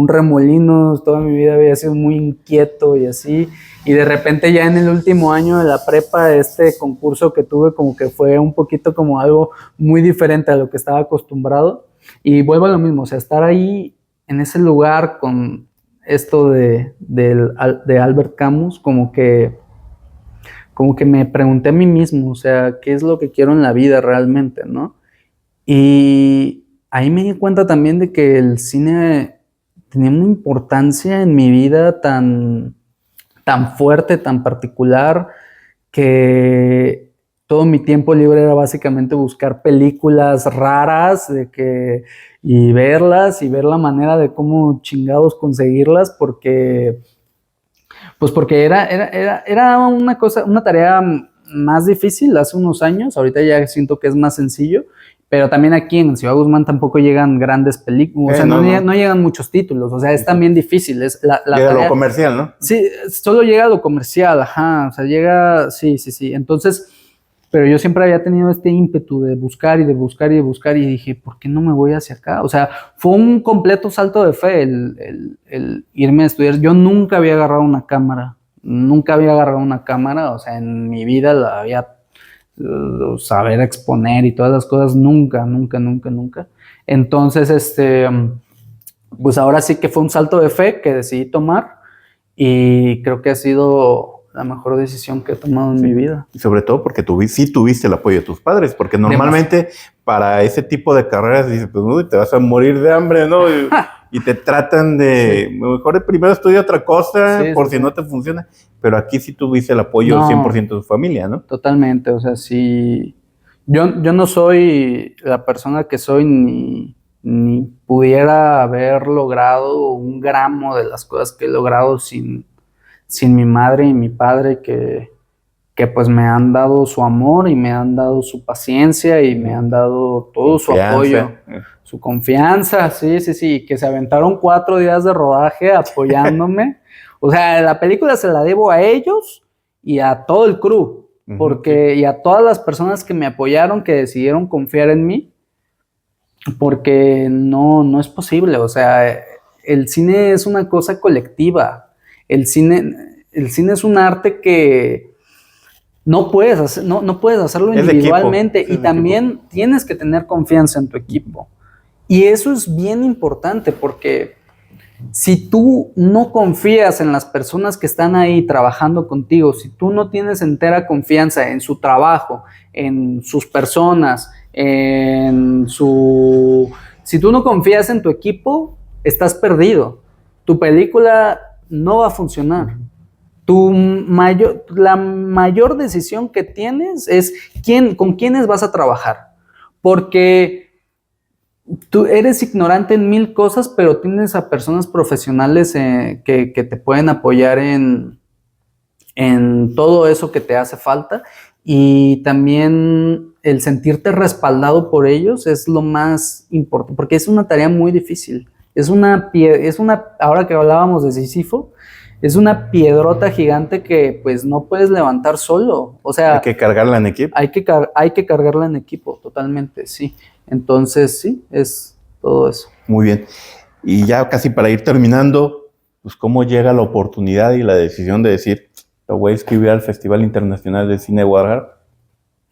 remolino, toda mi vida había sido muy inquieto y así, y de repente ya en el último año de la prepa, este concurso que tuve como que fue un poquito como algo muy diferente a lo que estaba acostumbrado, y vuelvo a lo mismo, o sea, estar ahí en ese lugar con esto de Albert Camus, como que me pregunté a mí mismo, o sea, ¿qué es lo que quiero en la vida realmente, no? Y ahí me di cuenta también de que el cine tenía una importancia en mi vida tan fuerte, tan particular, que todo mi tiempo libre era básicamente buscar películas raras y verlas y ver la manera de cómo chingados conseguirlas, porque era una tarea más difícil hace unos años. Ahorita ya siento que es más sencillo, pero también aquí en Ciudad Guzmán tampoco llegan grandes películas, o sea, no llegan muchos títulos, o sea, es también difícil. Llega tarea, lo comercial, ¿no? Sí, solo llega lo comercial, ajá, o sea, llega, sí. Entonces, pero yo siempre había tenido este ímpetu de buscar y de buscar y de buscar, y dije, ¿por qué no me voy hacia acá? O sea, fue un completo salto de fe el irme a estudiar. Yo nunca había agarrado una cámara, o sea, en mi vida la había saber exponer y todas las cosas, nunca. Entonces, pues ahora sí que fue un salto de fe que decidí tomar, y creo que ha sido la mejor decisión que he tomado en mi vida. Y sobre todo porque sí tuviste el apoyo de tus padres, porque normalmente para ese tipo de carreras dices, pues uy, te vas a morir de hambre, ¿no? Y te tratan de, mejor primero estudia otra cosa por si no te funciona, pero aquí sí tuviste el apoyo 100% de tu familia, ¿no? Totalmente, o sea, sí, yo no soy la persona que soy, ni pudiera haber logrado un gramo de las cosas que he logrado sin mi madre y mi padre, que pues me han dado su amor y me han dado su paciencia y me han dado todo su apoyo, su confianza, sí, que se aventaron 4 días de rodaje apoyándome. O sea, la película se la debo a ellos y a todo el crew, y a todas las personas que me apoyaron, que decidieron confiar en mí, porque no es posible. O sea, el cine es una cosa colectiva. El cine es un arte que no puedes hacerlo individualmente, y también tienes que tener confianza en tu equipo. Y eso es bien importante, porque si tú no confías en las personas que están ahí trabajando contigo, si tú no tienes entera confianza en su trabajo, en sus personas, si tú no confías en tu equipo, estás perdido. Tu película no va a funcionar. La mayor decisión que tienes es con quiénes vas a trabajar, porque tú eres ignorante en 1000 cosas, pero tienes a personas profesionales que te pueden apoyar en todo eso que te hace falta, y también el sentirte respaldado por ellos es lo más importante, porque es una tarea muy difícil. ahora que hablábamos de Sísifo, es una piedrota gigante que pues no puedes levantar solo. O sea, hay que cargarla en equipo. Hay que cargarla en equipo, totalmente, sí. Entonces, sí, es todo eso. Muy bien. Y ya casi para ir terminando, pues cómo llega la oportunidad y la decisión de decir, lo voy a inscribir al Festival Internacional de Cine de Guadalajara.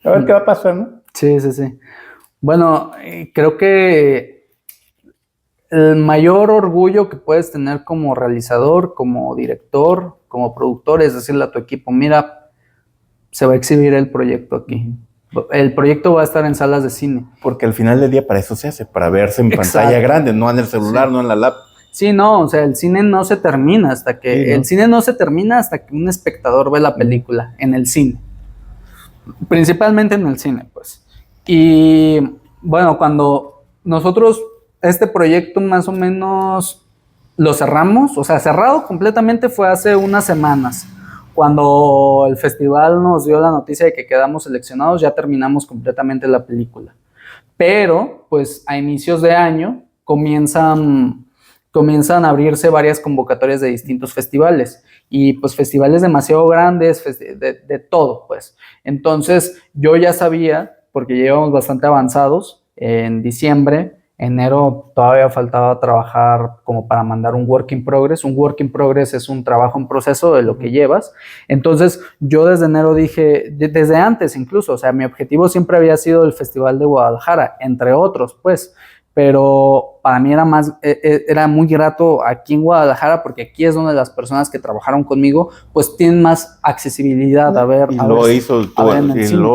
A ver qué va a pasar, ¿no? Sí. Bueno, creo que el mayor orgullo que puedes tener como realizador, como director, como productor, es decirle a tu equipo, mira, se va a exhibir el proyecto aquí. El proyecto va a estar en salas de cine. Porque al final del día para eso se hace, para verse en pantalla grande, no en el celular, no en la laptop. Sí, no, o sea, el cine no se termina hasta que... El cine no se termina hasta que un espectador ve la película en el cine. Principalmente en el cine, pues. Y bueno, cuando nosotros este proyecto más o menos lo cerramos, o sea, cerrado completamente fue hace unas semanas. Cuando el festival nos dio la noticia de que quedamos seleccionados, ya terminamos completamente la película. Pero, pues, a inicios de año comienzan a abrirse varias convocatorias de distintos festivales y pues festivales demasiado grandes, de todo, pues. Entonces, yo ya sabía, porque llevamos bastante avanzados, en diciembre, enero todavía faltaba trabajar como para mandar un work in progress. Un work in progress es un trabajo en proceso de lo que llevas. Entonces, yo desde enero dije, desde antes incluso, o sea, mi objetivo siempre había sido el Festival de Guadalajara, entre otros, pues. Pero para mí era muy grato aquí en Guadalajara, porque aquí es donde las personas que trabajaron conmigo pues tienen más accesibilidad a ver. Y luego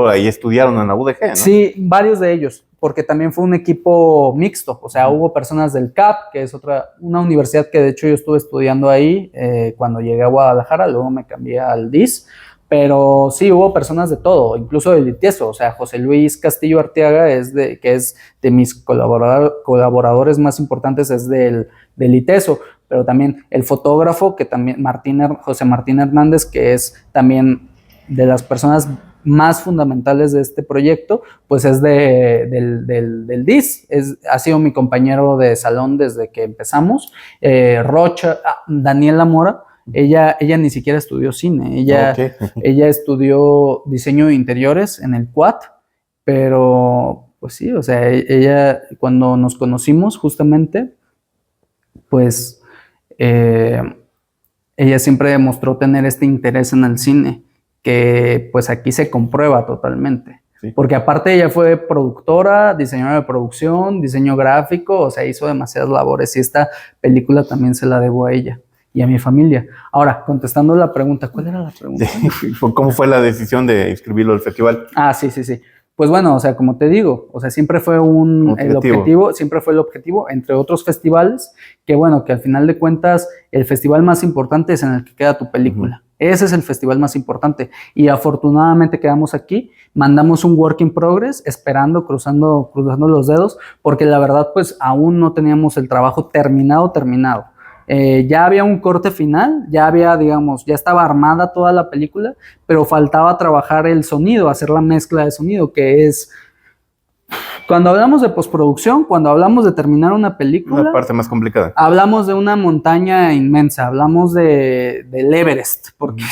ahí estudiaron en la UDG, ¿no? Sí, varios de ellos, porque también fue un equipo mixto, o sea, hubo personas del CAP, que es una universidad que de hecho yo estuve estudiando ahí cuando llegué a Guadalajara, luego me cambié al DIS. Pero sí, hubo personas de todo, incluso del ITESO. O sea, José Luis Castillo Arteaga, que es de mis colaboradores más importantes, es del ITESO. Pero también el fotógrafo, que también José Martín Hernández, que es también de las personas más fundamentales de este proyecto, pues es del DIS. Ha sido mi compañero de salón desde que empezamos. Daniela Mora. Ella ni siquiera estudió cine, ella estudió diseño de interiores en el CUAT, pero pues sí, o sea, ella cuando nos conocimos justamente, pues ella siempre demostró tener este interés en el cine, que pues aquí se comprueba totalmente. Sí. Porque aparte ella fue productora, diseñadora de producción, diseño gráfico, o sea, hizo demasiadas labores y esta película también se la debo a ella y a mi familia. Ahora, contestando la pregunta, ¿cuál era la pregunta? ¿Cómo fue la decisión de inscribirlo al festival? Sí. Pues bueno, o sea, como te digo, o sea, siempre fue el objetivo, entre otros festivales, que bueno, que al final de cuentas, el festival más importante es en el que queda tu película. Ese es el festival más importante. Y afortunadamente quedamos aquí, mandamos un work in progress, esperando, cruzando los dedos, porque la verdad, pues, aún no teníamos el trabajo terminado. Ya había un corte final, ya estaba armada toda la película, pero faltaba trabajar el sonido, hacer la mezcla de sonido, que es... Cuando hablamos de postproducción, cuando hablamos de terminar una película... Una parte más complicada. Hablamos de una montaña inmensa, hablamos del Everest, porque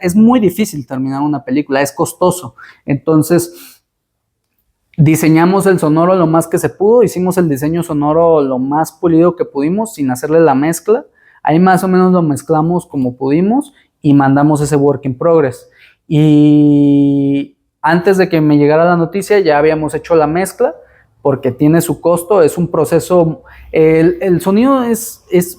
es muy difícil terminar una película, es costoso. Entonces... diseñamos el sonoro lo más que se pudo, hicimos el diseño sonoro lo más pulido que pudimos sin hacerle la mezcla. Ahí más o menos lo mezclamos como pudimos y mandamos ese work in progress. Y antes de que me llegara la noticia ya habíamos hecho la mezcla porque tiene su costo, es un proceso. El sonido es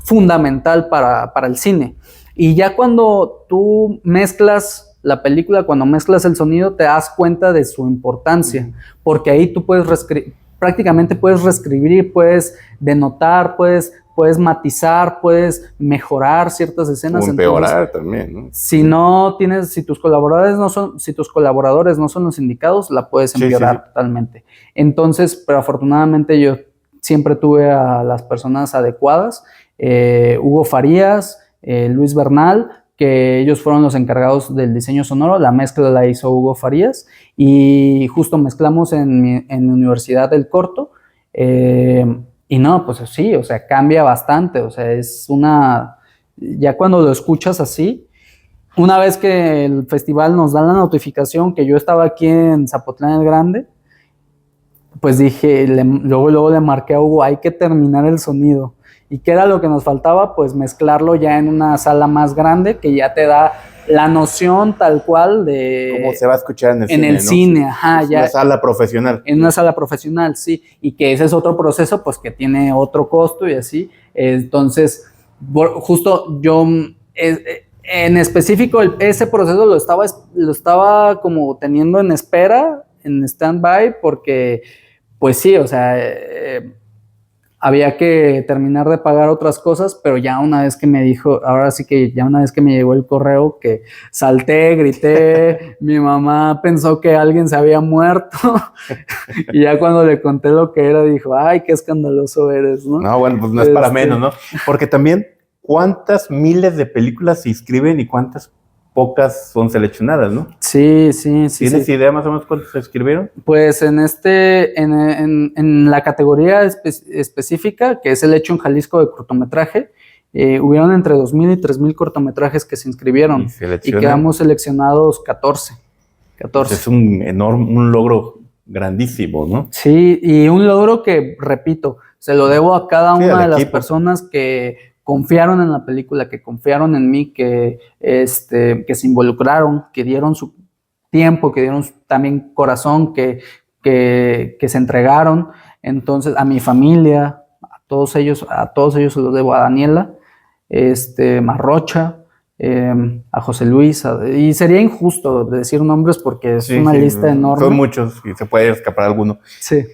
fundamental para el cine. Y ya cuando tú mezclas la película, cuando mezclas el sonido, te das cuenta de su importancia, porque ahí tú prácticamente puedes reescribir, puedes denotar, puedes matizar, puedes mejorar ciertas escenas. O empeorar también, ¿no? Si tus colaboradores no son los indicados, la puedes empeorar totalmente. Entonces, pero afortunadamente yo siempre tuve a las personas adecuadas, Hugo Farías, Luis Bernal, que ellos fueron los encargados del diseño sonoro. La mezcla la hizo Hugo Farías y justo mezclamos en mi universidad el corto. Y no, pues sí, o sea, cambia bastante, o sea, ya cuando lo escuchas así, una vez que el festival nos da la notificación que yo estaba aquí en Zapotlán el Grande, pues dije, luego le marqué a Hugo, hay que terminar el sonido. ¿Y qué era lo que nos faltaba? Pues mezclarlo ya en una sala más grande que ya te da la noción tal cual de... ¿Cómo se va a escuchar en el cine? En el cine, ajá, es ya. una sala profesional. En una sala profesional, sí. Y que ese es otro proceso, pues que tiene otro costo y así. Entonces, justo yo, en específico, ese proceso lo estaba como teniendo en espera, en stand-by, porque, pues sí, o sea... había que terminar de pagar otras cosas, pero ya una vez que me dijo, ahora sí que ya una vez que me llegó el correo, que salté, grité, mi mamá pensó que alguien se había muerto, y ya cuando le conté lo que era, dijo, ay, qué escandaloso eres, ¿no? No, bueno, pues no es para menos, ¿no? Porque también, ¿cuántas miles de películas se inscriben y cuántas pocas son seleccionadas, ¿no? Sí. ¿Tienes idea más o menos cuántos se inscribieron? Pues en la categoría específica, que es el hecho en Jalisco de cortometraje, hubieron entre 2,000 y 3,000 cortometrajes que se inscribieron y quedamos seleccionados 14. Pues es un logro grandísimo, ¿no? Sí, y un logro que, repito, se lo debo a cada una de las personas que confiaron en la película, que confiaron en mí, que se involucraron, que dieron su tiempo, que dieron también corazón, que se entregaron. Entonces, a mi familia, a todos ellos se los debo, a Daniela, Marrocha, a José Luis, y sería injusto decir nombres porque es una lista enorme. Son muchos y se puede escapar alguno. Sí.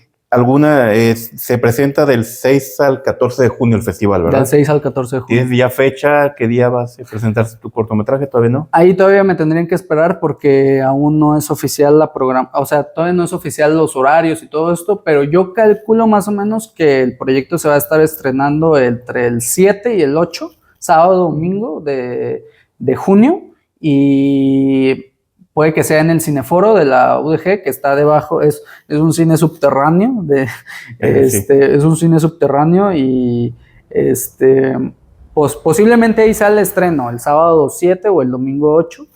Se presenta del 6 al 14 de junio el festival, ¿verdad? Del 6 al 14 de junio. ¿Tienes ya fecha? ¿Qué día vas a presentarse tu cortometraje? ¿Todavía no? Ahí todavía me tendrían que esperar porque aún no es oficial la programación, o sea, todavía no es oficial los horarios y todo esto, pero yo calculo más o menos que el proyecto se va a estar estrenando entre el 7 y el 8, sábado, domingo de junio, y puede que sea en el Cineforo de la UDG, que está debajo, es un cine subterráneo, es un cine subterráneo y pues posiblemente ahí sale el estreno, el sábado 7 o el domingo 8,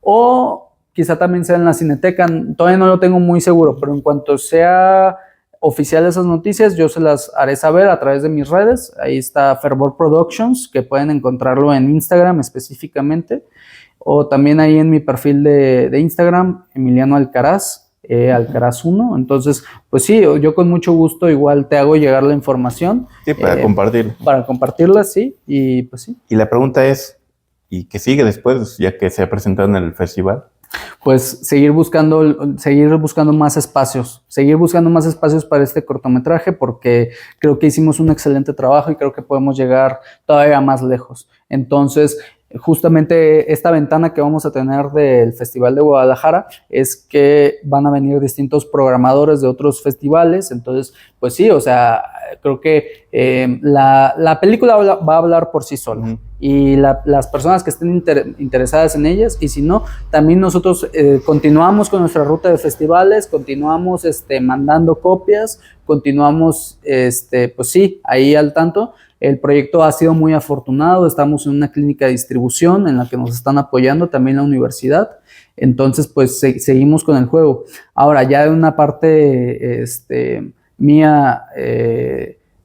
o quizá también sea en la Cineteca, todavía no lo tengo muy seguro, pero en cuanto sea oficial esas noticias, yo se las haré saber a través de mis redes. Ahí está Fervor Productions, que pueden encontrarlo en Instagram específicamente, o también ahí en mi perfil de Instagram, Emiliano Alcaraz, Alcaraz 1. Entonces, pues sí, yo con mucho gusto igual te hago llegar la información. Sí, para compartirla. Para compartirla, sí, y pues sí. Y la pregunta es, ¿y qué sigue después, ya que se ha presentado en el festival? Pues seguir buscando más espacios para este cortometraje, porque creo que hicimos un excelente trabajo y creo que podemos llegar todavía más lejos. Entonces, justamente esta ventana que vamos a tener del Festival de Guadalajara es que van a venir distintos programadores de otros festivales. Entonces, pues sí, o sea, creo que la película va a hablar por sí sola. Uh-huh. Y las personas que estén interesadas en ellas, y si no, también nosotros continuamos con nuestra ruta de festivales, continuamos mandando copias, continuamos, pues sí, ahí al tanto. El proyecto ha sido muy afortunado, estamos en una clínica de distribución en la que nos están apoyando también la universidad, entonces pues seguimos con el juego. Ahora, ya de una parte mía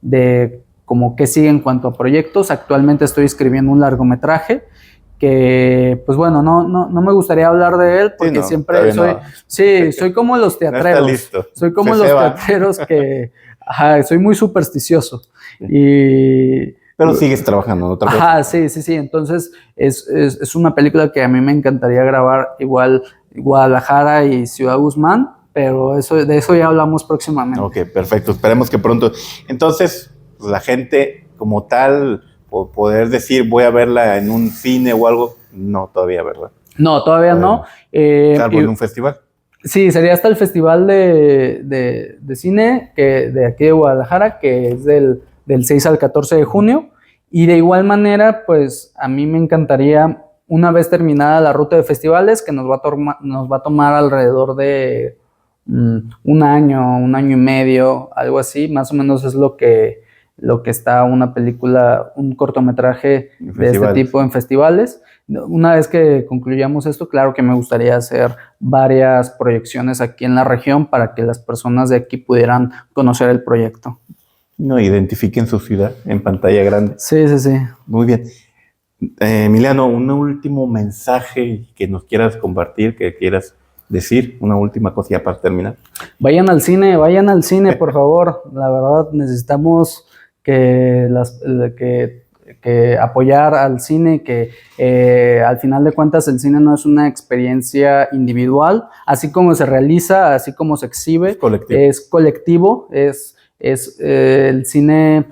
de como qué sigue en cuanto a proyectos, actualmente estoy escribiendo un largometraje que, pues bueno, no me gustaría hablar de él porque siempre soy como los teatreros. No está listo. Soy como los teatreros que soy muy supersticioso. Pero sigues trabajando en otra cosa. Sí. Entonces es una película que a mí me encantaría grabar, igual Guadalajara y Ciudad Guzmán, pero de eso ya hablamos próximamente. Ok, perfecto. Esperemos que pronto. Entonces, pues, la gente como tal, poder decir voy a verla en un cine o algo, no todavía, ¿verdad? No, todavía no. Salvo en un festival. Sí, sería hasta el festival de cine de aquí de Guadalajara, que es del 6 al 14 de junio. Y de igual manera, pues a mí me encantaría, una vez terminada la ruta de festivales, que nos va a tomar alrededor de un año y medio, algo así, más o menos es lo que está una película, un cortometraje de este tipo en festivales. Una vez que concluyamos esto, claro que me gustaría hacer varias proyecciones aquí en la región para que las personas de aquí pudieran conocer el proyecto. No, identifiquen su ciudad en pantalla grande. Sí. Muy bien. Emiliano, un último mensaje que nos quieras compartir, que quieras decir, una última cosilla para terminar. Vayan al cine, por favor. La verdad, necesitamos que apoyar al cine, que al final de cuentas el cine no es una experiencia individual, así como se realiza, así como se exhibe, es colectivo, el cine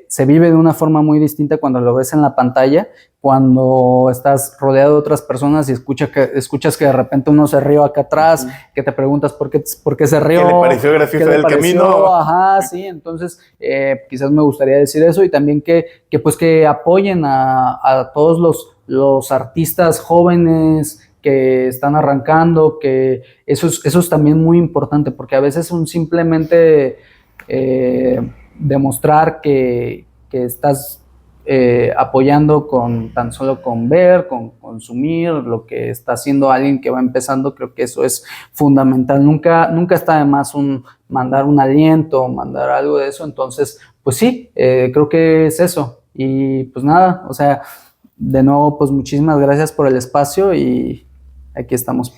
se vive de una forma muy distinta cuando lo ves en la pantalla, cuando estás rodeado de otras personas y escuchas que de repente uno se rió acá atrás, que te preguntas por qué se rió. ¿Qué le pareció gracioso del camino? Ajá, sí, entonces quizás me gustaría decir eso, y también que apoyen a todos los artistas jóvenes que están arrancando, que eso es también muy importante, porque a veces simplemente demostrar que estás apoyando tan solo con ver, con consumir lo que está haciendo alguien que va empezando. Creo que eso es fundamental. Nunca está de más mandar un aliento, mandar algo de eso. Entonces, pues sí, creo que es eso. Y pues nada, o sea, de nuevo, pues muchísimas gracias por el espacio y aquí estamos.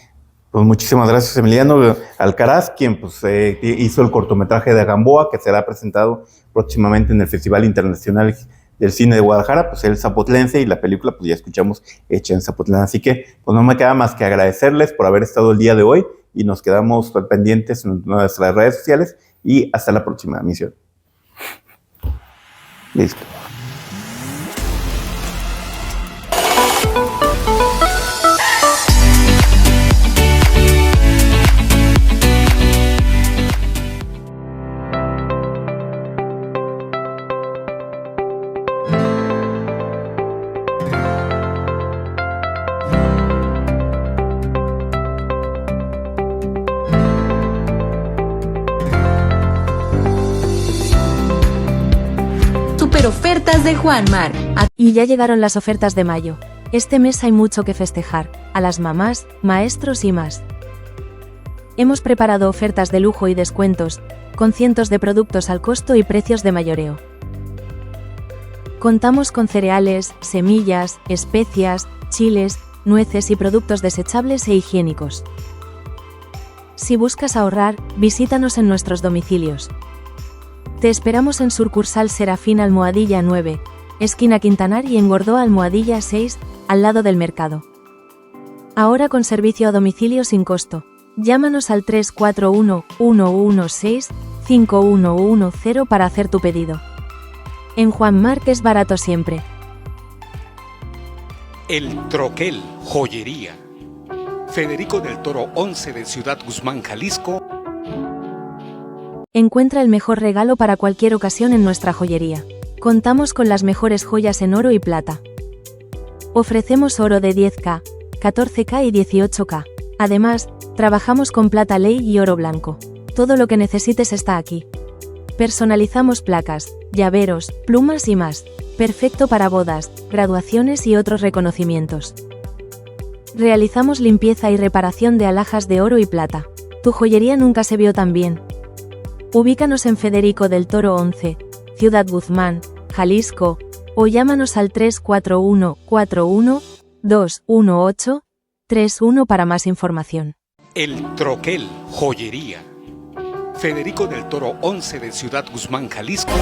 Pues muchísimas gracias, Emiliano Alcaraz, quien pues hizo el cortometraje de Gamboa, que será presentado próximamente en el Festival Internacional del Cine de Guadalajara. Pues él es zapotlense y la película pues ya escuchamos hecha en Zapotlán. Así que pues no me queda más que agradecerles por haber estado el día de hoy y nos quedamos pendientes en nuestras redes sociales y hasta la próxima emisión. Listo. Ofertas de Juanmar. Y ya llegaron las ofertas de mayo. Este mes hay mucho que festejar, a las mamás, maestros y más. Hemos preparado ofertas de lujo y descuentos, con cientos de productos al costo y precios de mayoreo. Contamos con cereales, semillas, especias, chiles, nueces y productos desechables e higiénicos. Si buscas ahorrar, visítanos en nuestros domicilios. Te esperamos en sucursal Serafín Almohadilla 9, esquina Quintanar, y en Gordoa Almohadilla 6, al lado del mercado. Ahora con servicio a domicilio sin costo. Llámanos al 341-116-5110 para hacer tu pedido. En Juanmar, que es barato siempre. El Troquel, joyería. Federico del Toro 11 de Ciudad Guzmán, Jalisco. Encuentra el mejor regalo para cualquier ocasión en nuestra joyería. Contamos con las mejores joyas en oro y plata. Ofrecemos oro de 10K, 14K y 18K. Además, trabajamos con plata ley y oro blanco. Todo lo que necesites está aquí. Personalizamos placas, llaveros, plumas y más. Perfecto para bodas, graduaciones y otros reconocimientos. Realizamos limpieza y reparación de alhajas de oro y plata. Tu joyería nunca se vio tan bien. Ubícanos en Federico del Toro 11, Ciudad Guzmán, Jalisco, o llámanos al 341-41-218-31 para más información. El Troquel, joyería. Federico del Toro 11 de Ciudad Guzmán, Jalisco.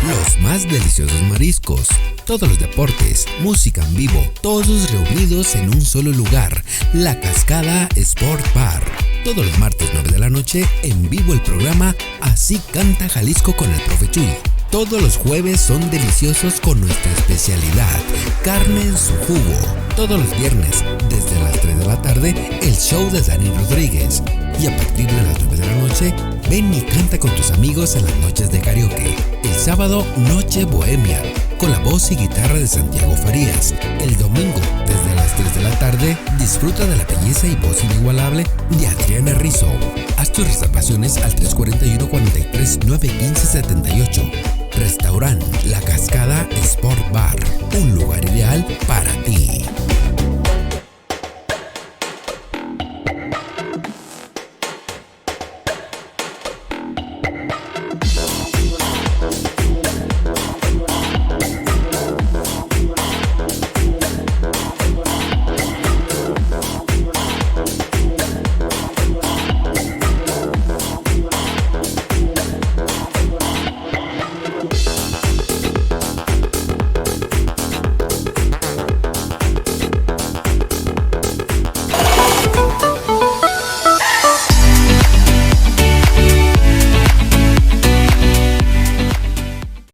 Los más deliciosos mariscos, todos los deportes, música en vivo, todos reunidos en un solo lugar. La Cascada Sport Bar. Todos los martes 9 de la noche, en vivo el programa Así Canta Jalisco con el Profe Chuy. Todos los jueves son deliciosos con nuestra especialidad, carne en su jugo. Todos los viernes, desde las 3 de la tarde, el show de Dani Rodríguez. Y a partir de las 9 de la noche, ven y canta con tus amigos en las noches de karaoke. El sábado, Noche Bohemia, con la voz y guitarra de Santiago Farías. El domingo, Desde las 3 de la tarde, disfruta de la belleza y voz inigualable de Adriana Rizzo. Haz tus reservaciones al 341-43-915-78. Restaurant La Cascada Sport Bar, un lugar ideal para ti.